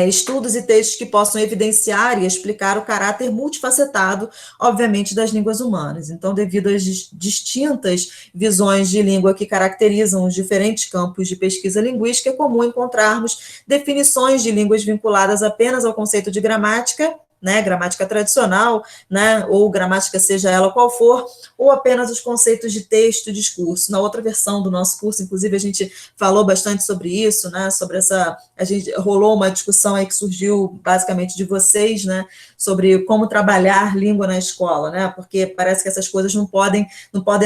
estudos e textos que possam evidenciar e explicar o caráter multifacetado, obviamente, das línguas humanas. Então, devido às distintas visões de língua que caracterizam os diferentes campos de pesquisa linguística, é comum encontrarmos definições de línguas vinculadas apenas ao conceito de gramática, né, gramática tradicional, né, ou gramática seja ela qual for, ou apenas os conceitos de texto e discurso. Na outra versão do nosso curso, inclusive, a gente falou bastante sobre isso, né, rolou uma discussão aí que surgiu basicamente de vocês, né, sobre como trabalhar língua na escola, né, porque parece que essas coisas não podem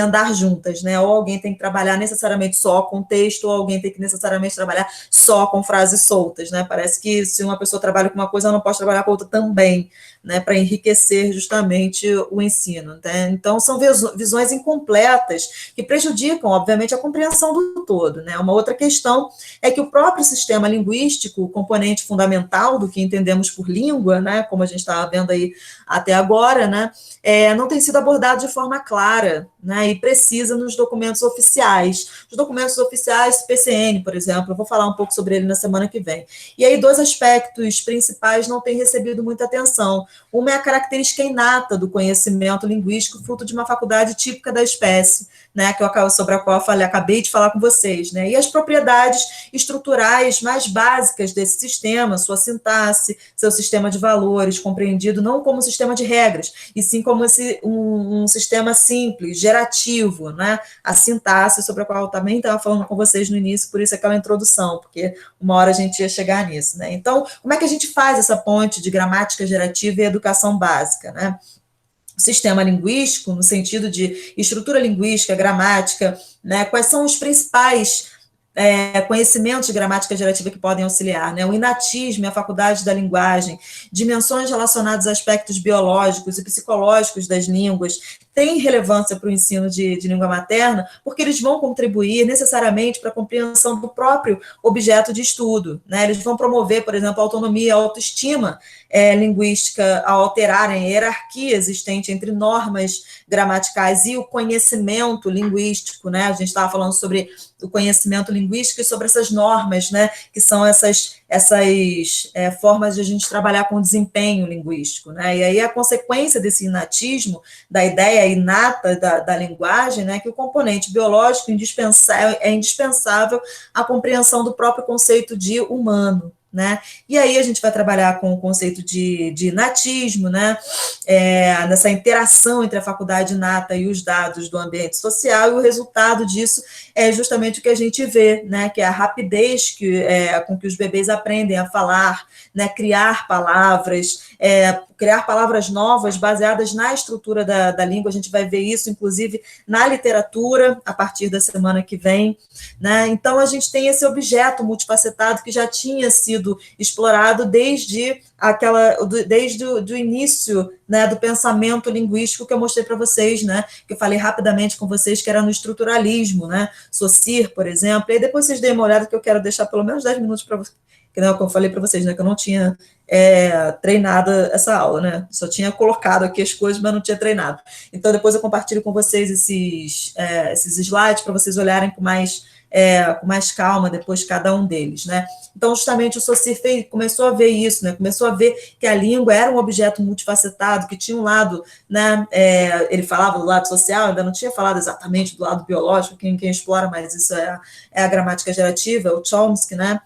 andar juntas, né, ou alguém tem que trabalhar necessariamente só com texto, ou alguém tem que necessariamente trabalhar só com frases soltas, né, parece que se uma pessoa trabalha com uma coisa, ela não pode trabalhar com outra também, também, né, para enriquecer justamente o ensino, né? Então, são visões incompletas que prejudicam, obviamente, a compreensão do todo, né? Uma outra questão é que o próprio sistema linguístico, o componente fundamental do que entendemos por língua, né, como a gente estava vendo aí até agora, né, não tem sido abordado de forma clara, né, e precisa nos documentos oficiais. Os documentos oficiais, PCN, por exemplo, eu vou falar um pouco sobre ele na semana que vem. E aí, dois aspectos principais não têm recebido muita atenção. Uma é a característica inata do conhecimento linguístico, fruto de uma faculdade típica da espécie, né, sobre a qual eu acabei de falar com vocês, né, e as propriedades estruturais mais básicas desse sistema, sua sintaxe, seu sistema de valores, compreendido não como um sistema de regras, e sim como um sistema simples, gerativo, né, a sintaxe, sobre a qual eu também estava falando com vocês no início, por isso aquela introdução, porque uma hora a gente ia chegar nisso, né. Então, como é que a gente faz essa ponte de gramática gerativa e educação básica, né? O sistema linguístico, no sentido de estrutura linguística, gramática, né, quais são os principais conhecimentos de gramática gerativa que podem auxiliar, né? O inatismo e a faculdade da linguagem, dimensões relacionadas a aspectos biológicos e psicológicos das línguas, têm relevância para o ensino de língua materna, porque eles vão contribuir necessariamente para a compreensão do próprio objeto de estudo, né? Eles vão promover, por exemplo, a autonomia, a autoestima linguística, ao alterarem a hierarquia existente entre normas gramaticais e o conhecimento linguístico, né? A gente estava falando sobre o conhecimento linguístico e sobre essas normas, né? Que são essas formas de a gente trabalhar com desempenho linguístico, né? E aí a consequência desse inatismo, da ideia inata da linguagem, né? Que o componente biológico é indispensável à compreensão do próprio conceito de humano, né? E aí a gente vai trabalhar com o conceito de natismo, né? Nessa interação entre a faculdade inata e os dados do ambiente social, e o resultado disso é justamente o que a gente vê, né? Que é a rapidez com que os bebês aprendem a falar, né? Criar palavras novas baseadas na estrutura da língua. A gente vai ver isso, inclusive, na literatura, a partir da semana que vem, né? Então, a gente tem esse objeto multifacetado que já tinha sido explorado desde o início, né, do pensamento linguístico que eu mostrei para vocês, né, que eu falei rapidamente com vocês, que era no estruturalismo, né, Saussure, por exemplo, e aí depois vocês deem uma olhada, que eu quero deixar pelo menos 10 minutos para vocês, que não é o que eu falei para vocês, né, que eu não tinha treinado essa aula, né, só tinha colocado aqui as coisas, mas não tinha treinado. Então, depois eu compartilho com vocês esses slides para vocês olharem com mais calma depois cada um deles, né? Então, justamente, o Saussure começou a ver isso, né? Começou a ver que a língua era um objeto multifacetado, que tinha um lado, né? Ele falava do lado social, ainda não tinha falado exatamente do lado biológico, quem explora mais isso é a gramática gerativa, o Chomsky, né?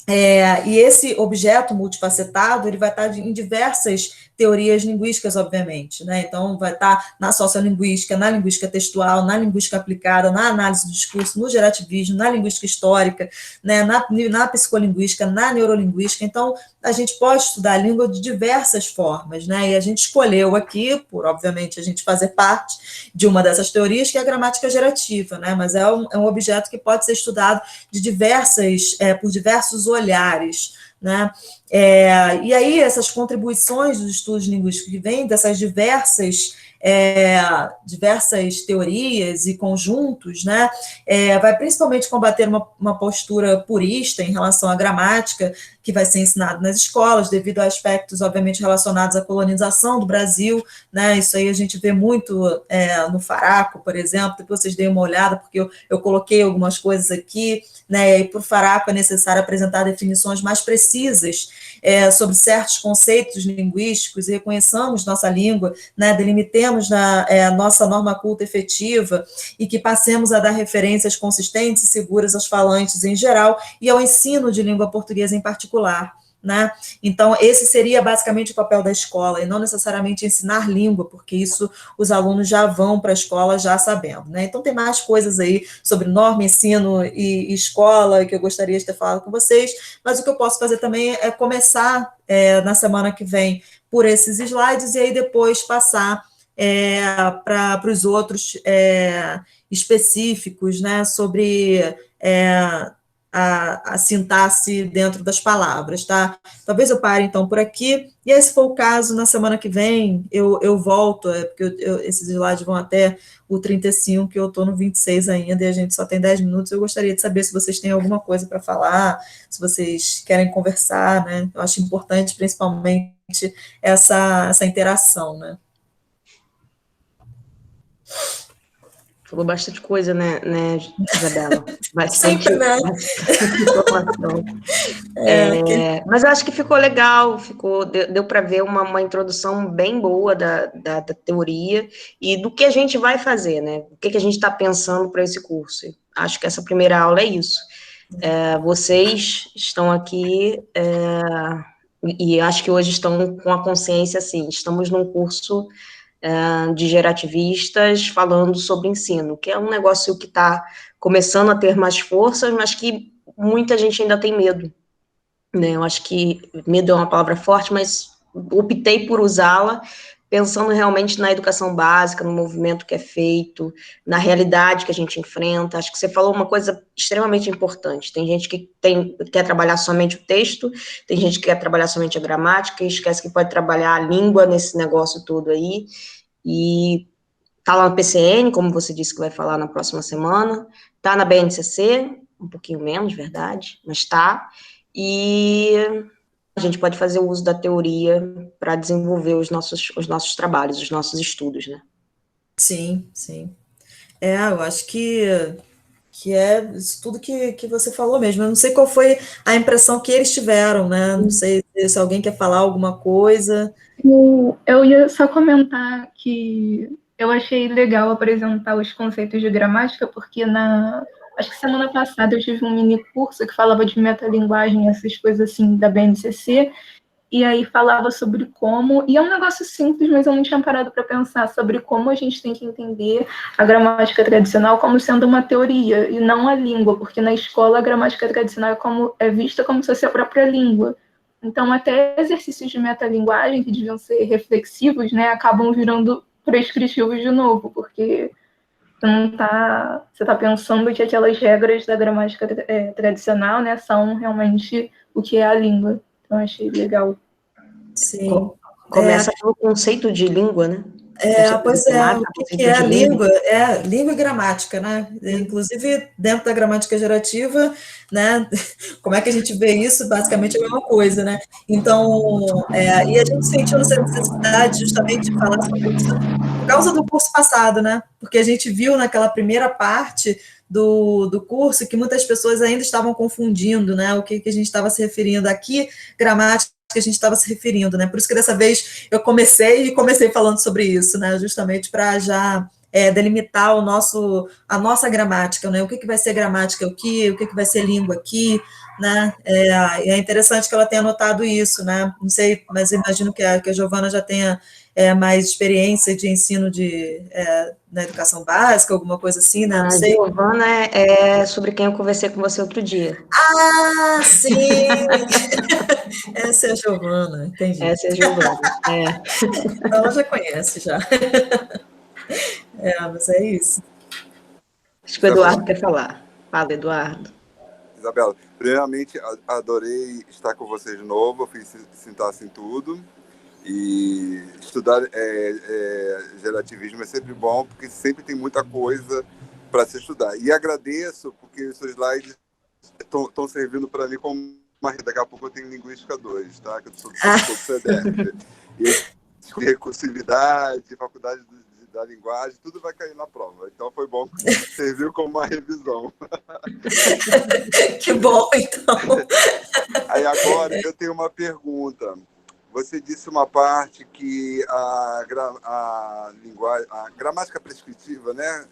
E esse objeto multifacetado, ele vai estar em diversas teorias linguísticas, obviamente, né? Então, vai estar na sociolinguística, na linguística textual, na linguística aplicada, na análise do discurso, no gerativismo, na linguística histórica, né? na psicolinguística, na neurolinguística. Então, a gente pode estudar a língua de diversas formas, né? E a gente escolheu aqui, obviamente, a gente fazer parte de uma dessas teorias, que é a gramática gerativa, né? Mas é um objeto que pode ser estudado por diversos olhares, né? E aí, essas contribuições dos estudos linguísticos que vêm dessas diversas teorias e conjuntos, né, vai principalmente combater uma postura purista em relação à gramática, que vai ser ensinado nas escolas, devido a aspectos, obviamente, relacionados à colonização do Brasil, né? Isso aí a gente vê muito no Faraco, por exemplo. Depois vocês deem uma olhada, porque eu coloquei algumas coisas aqui, né? E para o Faraco é necessário apresentar definições mais precisas sobre certos conceitos linguísticos, e reconheçamos nossa língua, né? Delimitemos nossa norma culta efetiva, e que passemos a dar referências consistentes e seguras aos falantes em geral e ao ensino de língua portuguesa em particular, né? Então, esse seria basicamente o papel da escola, e não necessariamente ensinar língua, porque isso os alunos já vão para a escola já sabendo, né? Então, tem mais coisas aí sobre norma, ensino e escola que eu gostaria de ter falado com vocês, mas o que eu posso fazer também é começar na semana que vem por esses slides, e aí depois passar para os outros específicos, né, sobre a sintaxe dentro das palavras, tá? Talvez eu pare, então, por aqui, e aí, se for o caso, na semana que vem, eu volto, porque esses slides vão até o 35, que eu estou no 26 ainda, e a gente só tem 10 minutos, eu gostaria de saber se vocês têm alguma coisa para falar, se vocês querem conversar, né? Eu acho importante, principalmente, essa interação, né? Falou bastante coisa, né, Isabela? Sempre, né? Bastante informação. Mas eu acho que ficou legal, deu para ver uma introdução bem boa da teoria e do que a gente vai fazer, né? O que a gente está pensando para esse curso. Acho que essa primeira aula é isso. Vocês estão aqui e acho que hoje estão com a consciência assim, estamos num curso de gerativistas falando sobre ensino, que é um negócio que está começando a ter mais força, mas que muita gente ainda tem medo, né? Eu acho que medo é uma palavra forte, mas optei por usá-la pensando realmente na educação básica, no movimento que é feito, na realidade que a gente enfrenta. Acho que você falou uma coisa extremamente importante. Tem gente que quer trabalhar somente o texto, tem gente que quer trabalhar somente a gramática e esquece que pode trabalhar a língua nesse negócio todo aí. E tá lá no PCN, como você disse que vai falar na próxima semana, tá na BNCC, um pouquinho menos, verdade, mas tá. E a gente pode fazer o uso da teoria para desenvolver os nossos trabalhos, os nossos estudos, né? Sim, sim. Eu acho que é isso tudo que você falou mesmo. Eu não sei qual foi a impressão que eles tiveram, né? Não sei se alguém quer falar alguma coisa. Eu ia só comentar que eu achei legal apresentar os conceitos de gramática, porque acho que semana passada eu tive um mini curso que falava de metalinguagem, essas coisas assim, da BNCC, e aí falava sobre como, e é um negócio simples, mas eu não tinha parado para pensar sobre como a gente tem que entender a gramática tradicional como sendo uma teoria, e não a língua, porque na escola a gramática tradicional é vista como se fosse a própria língua. Então, até exercícios de metalinguagem, que deviam ser reflexivos, né, acabam virando prescritivos de novo, porque você tá pensando que aquelas regras da gramática tradicional, né, são realmente o que é a língua. Então, achei legal. Sim. Começa pelo conceito de língua, né? Pois é, o que é a língua? É língua e gramática, né? Inclusive, dentro da gramática gerativa, né? Como é que a gente vê isso? Basicamente é a mesma coisa, né? Então, e a gente sentiu essa necessidade justamente de falar sobre isso por causa do curso passado, né? Porque a gente viu naquela primeira parte do curso que muitas pessoas ainda estavam confundindo, né? O que a gente estava se referindo aqui, gramática, que a gente estava se referindo, né? Por isso que dessa vez eu comecei falando sobre isso, né? Justamente para já delimitar a nossa gramática, né? O que vai ser gramática aqui, o que vai ser língua aqui, né? É interessante que ela tenha notado isso, né? Não sei, mas imagino que a Giovana já tenha mais experiência de ensino na educação básica, alguma coisa assim, né? Não sei. A Giovana é sobre quem eu conversei com você outro dia. Ah, sim! Essa é a Giovana, entendi. Essa é a Giovana, Então ela já conhece, já. Mas é isso. Acho que o Eduardo quer falar. Fala, Eduardo. Isabela, primeiramente, adorei estar com vocês de novo, eu fiz sintaxe em tudo, e estudar gerativismo é sempre bom, porque sempre tem muita coisa para se estudar. E agradeço, porque os seus slides estão servindo para mim como daqui a pouco eu tenho Linguística 2, tá? Que eu sou do CEDEF. E recursividade, faculdade da linguagem, tudo vai cair na prova. Então foi bom que serviu como uma revisão. Que bom, então. Aí agora eu tenho uma pergunta. Você disse uma parte que a gramática prescritiva, né?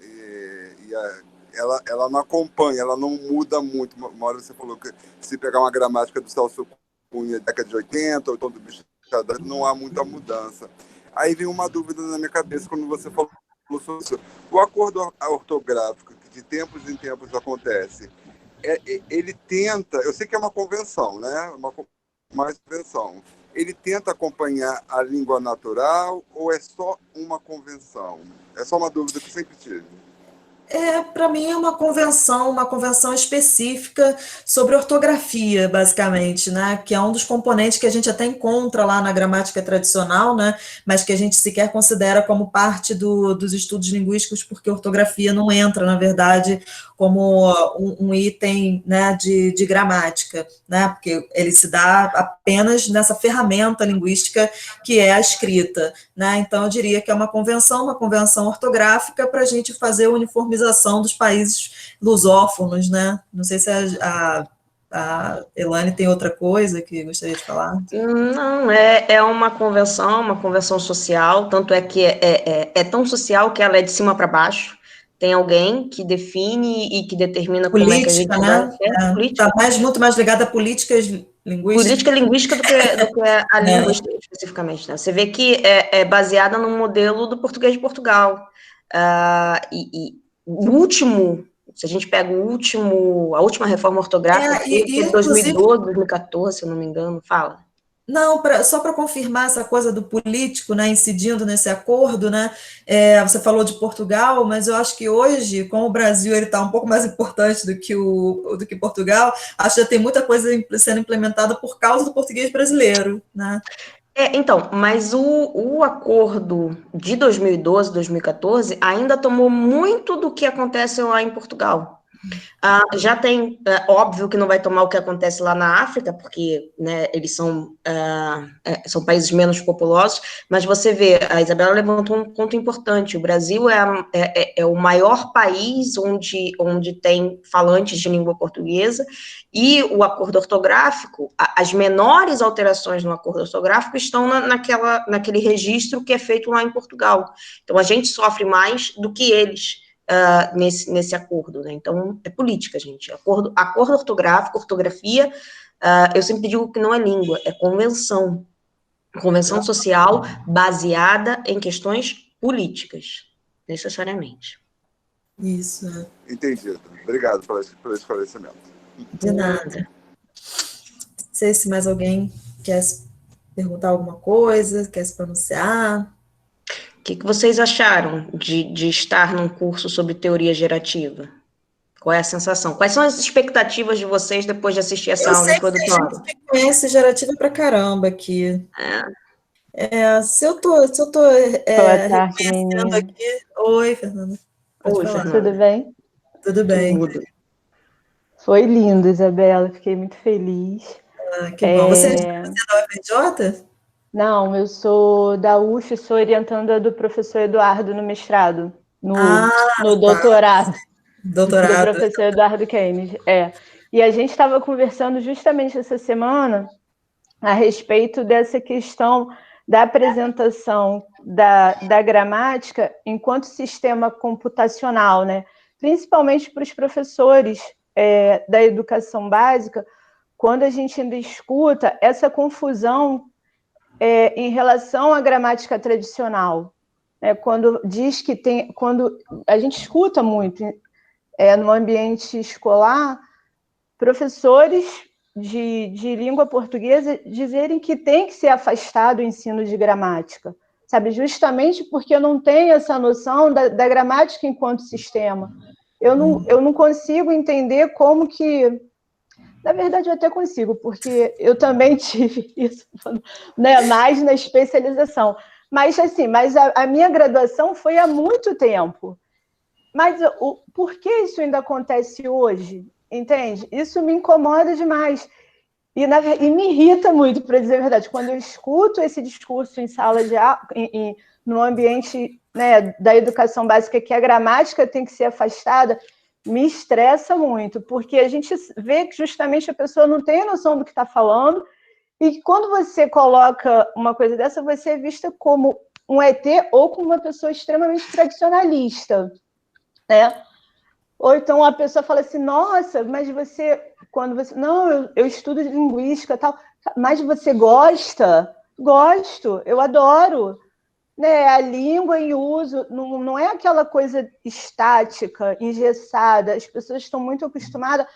Ela não acompanha, ela não muda muito. Uma hora você falou que se pegar uma gramática do Celso Cunha, década de 80, ou todo bicho, não há muita mudança. Aí vem uma dúvida na minha cabeça quando você falou sobre isso. O acordo ortográfico, que de tempos em tempos acontece, ele tenta, eu sei que é uma convenção, né? Uma convenção. Ele tenta acompanhar a língua natural ou é só uma convenção? É só uma dúvida que eu sempre tive. Para mim é uma convenção específica sobre ortografia, basicamente, né? Que é um dos componentes que a gente até encontra lá na gramática tradicional, né? Mas que a gente sequer considera como parte dos estudos linguísticos, porque ortografia não entra, na verdade, como um item, né, de gramática, né? Porque ele se dá apenas nessa ferramenta linguística que é a escrita, né? Então eu diria que é uma convenção ortográfica para a gente fazer a uniformização dos países lusófonos, né? Não sei se a Elane tem outra coisa que gostaria de falar. Não, é uma convenção social, tanto é que é tão social que ela é de cima para baixo. Tem alguém que define e que determina como é que a gente Política, né? política. Está muito mais ligada a políticas linguísticas. Política linguística do que a língua especificamente, né? Você vê que é baseada no modelo do português de Portugal. E o último, se a gente pega a última reforma ortográfica, foi 2012, 2014, se eu não me engano, fala. Não, só para confirmar essa coisa do político, né, incidindo nesse acordo, né, você falou de Portugal, mas eu acho que hoje, como o Brasil está um pouco mais importante do que Portugal, acho que já tem muita coisa sendo implementada por causa do português brasileiro, né? Então, mas o acordo de 2012, 2014 ainda tomou muito do que acontece lá em Portugal. Já tem, óbvio que não vai tomar o que acontece lá na África, porque, né, eles são países menos populosos, mas você vê, a Isabela levantou um ponto importante, o Brasil é o maior país onde tem falantes de língua portuguesa, e o acordo ortográfico, as menores alterações no acordo ortográfico estão naquele registro que é feito lá em Portugal. Então, a gente sofre mais do que eles, nesse acordo, né? Então, é política, gente. Acordo ortográfico, ortografia, eu sempre digo que não é língua, é convenção. Convenção social baseada em questões políticas, necessariamente. Isso. Entendido. Obrigado pelo esclarecimento. De nada. Não sei se mais alguém quer perguntar alguma coisa, quer se pronunciar. O que vocês acharam de estar num curso sobre teoria gerativa? Qual é a sensação? Quais são as expectativas de vocês depois de assistir essa aula introdutória? A gente conhece gerativa pra caramba aqui. Se eu tô Boa tarde, reconhecendo aqui... Oi, Fernanda. Oi, Fernanda. Tudo bem? Tudo bem. Tudo. Foi lindo, Isabela. Fiquei muito feliz. Que bom. Você é da UFRJ? Não, eu sou da UF, sou orientanda do professor Eduardo no mestrado, no doutorado. Doutorado. Do professor Eduardo Keynes, E a gente estava conversando justamente essa semana a respeito dessa questão da apresentação da gramática enquanto sistema computacional, né? Principalmente para os professores da educação básica, quando a gente ainda escuta essa confusão em relação à gramática tradicional. Quando diz que quando a gente escuta muito no ambiente escolar, professores de língua portuguesa dizerem que tem que ser afastado o ensino de gramática, sabe? Justamente porque eu não tenho essa noção da gramática enquanto sistema. Eu não consigo entender como que... Na verdade, eu até consigo, porque eu também tive isso, né, mais na especialização. Mas, assim, a minha graduação foi há muito tempo. Mas por que isso ainda acontece hoje? Entende? Isso me incomoda demais. E me irrita muito, para dizer a verdade. Quando eu escuto esse discurso em sala de aula, no ambiente, né, da educação básica, que a gramática tem que ser afastada, me estressa muito, porque a gente vê que justamente a pessoa não tem noção do que está falando, e quando você coloca uma coisa dessa, você é vista como um ET ou como uma pessoa extremamente tradicionalista, né? Ou então a pessoa fala assim, nossa, mas não, eu estudo linguística e tal, mas você gosta? Gosto, eu adoro. Né, a língua em uso não é aquela coisa estática, engessada. As pessoas estão muito acostumadas.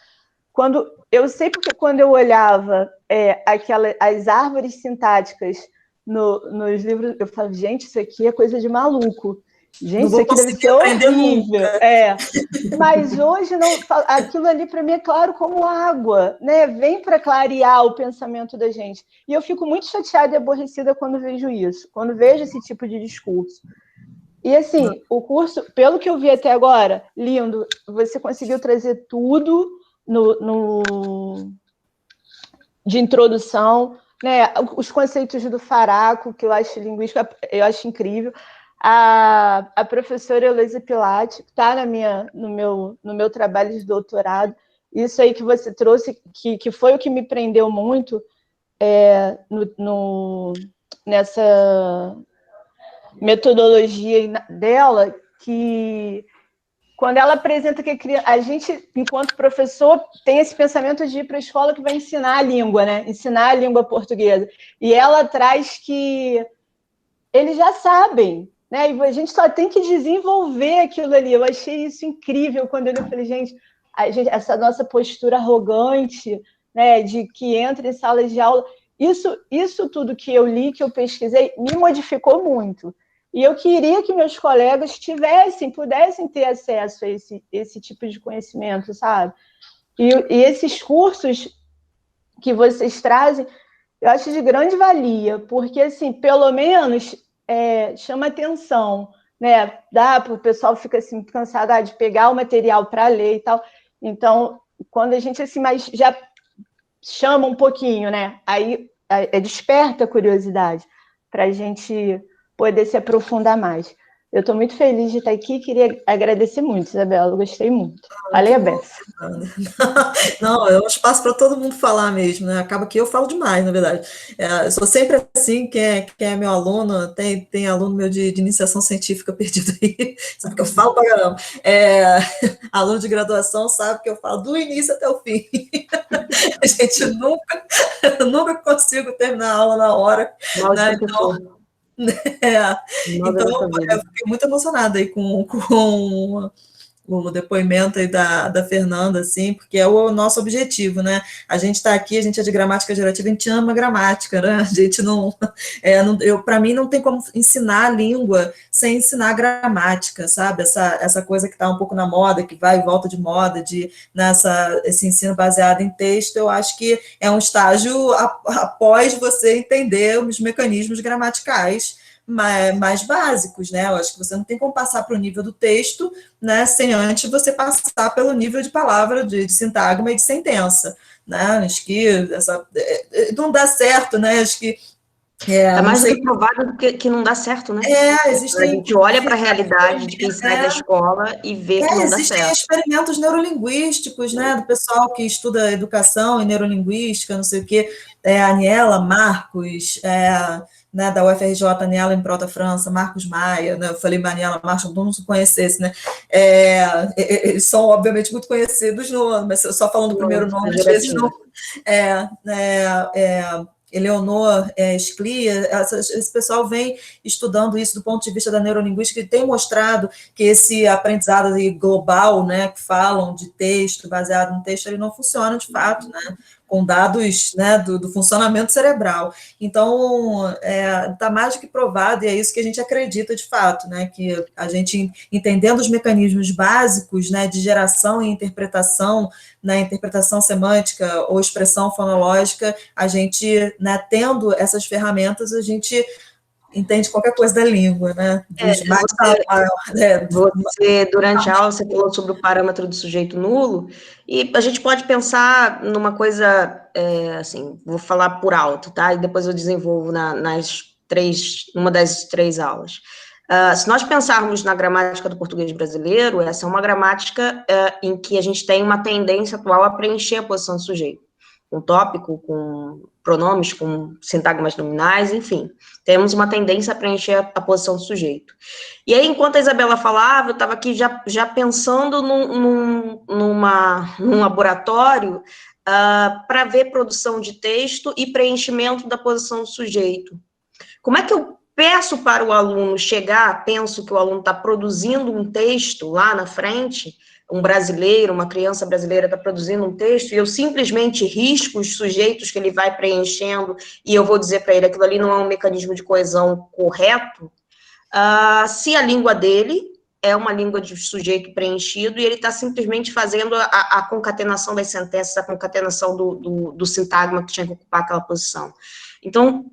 Eu sei porque quando eu olhava as árvores sintáticas nos livros, eu falava, gente, isso aqui é coisa de maluco. Gente, isso aqui deve ser horrível. Mas hoje, não, aquilo ali para mim é claro como água, né? Vem para clarear o pensamento da gente. E eu fico muito chateada e aborrecida quando vejo isso, quando vejo esse tipo de discurso. E assim, o curso, pelo que eu vi até agora, lindo, você conseguiu trazer tudo de introdução, né? Os conceitos do Faraco, que eu acho linguística, eu acho incrível. A professora Heloísa Pilate está no meu trabalho de doutorado. Isso aí que você trouxe, que foi o que me prendeu muito nessa metodologia dela, que quando ela apresenta que a gente, enquanto professor, tem esse pensamento de ir para a escola que vai ensinar a língua, né? Ensinar a língua portuguesa. E ela traz que eles já sabem, né? E a gente só tem que desenvolver aquilo ali. Eu achei isso incrível quando eu falei, gente, essa nossa postura arrogante, né, de que entra em salas de aula, isso tudo que eu li, que eu pesquisei, me modificou muito. E eu queria que meus colegas pudessem ter acesso a esse tipo de conhecimento, sabe? E esses cursos que vocês trazem, eu acho de grande valia, porque, assim, pelo menos chama atenção, né? Dá para o pessoal fica assim, cansado de pegar o material para ler e tal. Então, quando a gente assim, mas já chama um pouquinho, né? Aí desperta a curiosidade para a gente poder se aprofundar mais. Eu estou muito feliz de estar aqui, queria agradecer muito, Isabela, eu gostei muito. Falei a beça. Não, é um espaço para todo mundo falar mesmo, né? Acaba que eu falo demais, na verdade. Eu sou sempre assim, quem é meu aluno, tem aluno meu de iniciação científica perdido aí, sabe que eu falo pra caramba. Aluno de graduação sabe que eu falo do início até o fim. A gente nunca consigo terminar a aula na hora. Né? Então, eu fiquei muito emocionada aí com o depoimento aí da Fernanda, assim, porque é o nosso objetivo, né? A gente está aqui, a gente é de gramática gerativa, a gente ama gramática, né? A gente para mim não tem como ensinar a língua sem ensinar gramática, sabe? Essa coisa que está um pouco na moda, que vai e volta de moda, esse ensino baseado em texto, eu acho que é um estágio após você entender os mecanismos gramaticais mais básicos, né? Eu acho que você não tem como passar para o nível do texto, né, sem antes você passar pelo nível de palavra, de sintagma e de sentença, né? Acho que não dá certo, né? Acho que mais do que provado que não dá certo, né? A gente olha para a realidade de quem sai da escola e vê que não dá certo. Existem experimentos neurolinguísticos, né, do pessoal que estuda educação e neurolinguística, não sei o quê, a Aniela Marcos, né, da UFRJ, Aniela em Prota França, Marcos Maia, né, eu falei Aniela Marcos, todo mundo se conhecesse, né, eles são, obviamente, muito conhecidos, mas só falando o primeiro nome, às vezes não... Eleonor Sclia, esse pessoal vem estudando isso do ponto de vista da neurolinguística e tem mostrado que esse aprendizado global, né, que falam de texto, baseado no texto, ele não funciona de fato, né, com dados, né, do funcionamento cerebral. Então, está mais do que provado, e é isso que a gente acredita de fato, né, que a gente, entendendo os mecanismos básicos, né, de geração e interpretação, na interpretação semântica ou expressão fonológica, a gente, né, tendo essas ferramentas, a gente entende qualquer coisa da língua, né? Você, durante a aula, você falou sobre o parâmetro do sujeito nulo, e a gente pode pensar numa coisa, assim, vou falar por alto, tá? E depois eu desenvolvo numa das 3 aulas. Se nós pensarmos na gramática do português brasileiro, essa é uma gramática em que a gente tem uma tendência atual a preencher a posição do sujeito, com tópico, com pronomes, com sintagmas nominais, enfim, temos uma tendência a preencher a posição do sujeito. E aí, enquanto a Isabela falava, eu estava aqui já pensando num laboratório para ver produção de texto e preenchimento da posição do sujeito. Como é que eu peço para o aluno penso que o aluno está produzindo um texto lá na frente, um brasileiro, uma criança brasileira está produzindo um texto, e eu simplesmente risco os sujeitos que ele vai preenchendo, e eu vou dizer para ele, aquilo ali não é um mecanismo de coesão correto, se a língua dele é uma língua de sujeito preenchido e ele está simplesmente fazendo a concatenação das sentenças, a concatenação do sintagma que tinha que ocupar aquela posição. Então,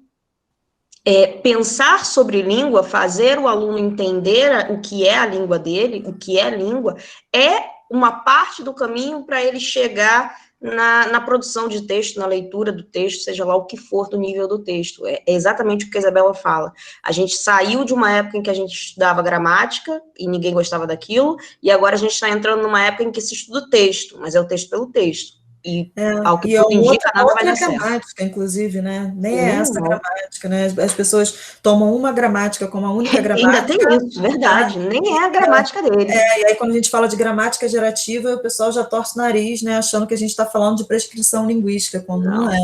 pensar sobre língua, fazer o aluno entender o que é a língua dele, o que é língua, é uma parte do caminho para ele chegar na produção de texto, na leitura do texto, seja lá o que for do nível do texto. É exatamente o que a Isabela fala. A gente saiu de uma época em que a gente estudava gramática e ninguém gostava daquilo, e agora a gente está entrando numa época em que se estuda o texto, mas é o texto pelo texto. E ao que tudo indica, nada vai dar certo. Gramática, inclusive, né? Nem é essa gramática, né? As pessoas tomam uma gramática como a única gramática. Ainda tem isso, verdade. Nem é a gramática dele. E aí quando a gente fala de gramática gerativa, o pessoal já torce o nariz, né? Achando que a gente está falando de prescrição linguística, quando não é.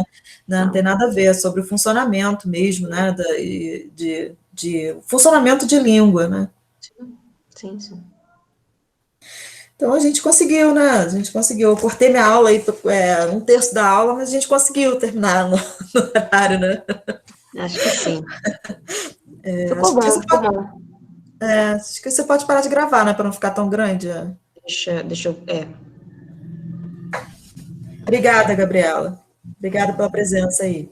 Né? Não tem nada a ver, é sobre o funcionamento mesmo, né? De funcionamento de língua, né? Sim, sim. Então, a gente conseguiu, né? A gente conseguiu. Eu cortei minha aula aí, 1/3 da aula, mas a gente conseguiu terminar no horário, né? Acho que sim. Ficou bom. Acho que você pode parar de gravar, né? Para não ficar tão grande. Deixa eu... Obrigada, Gabriela. Obrigada pela presença aí.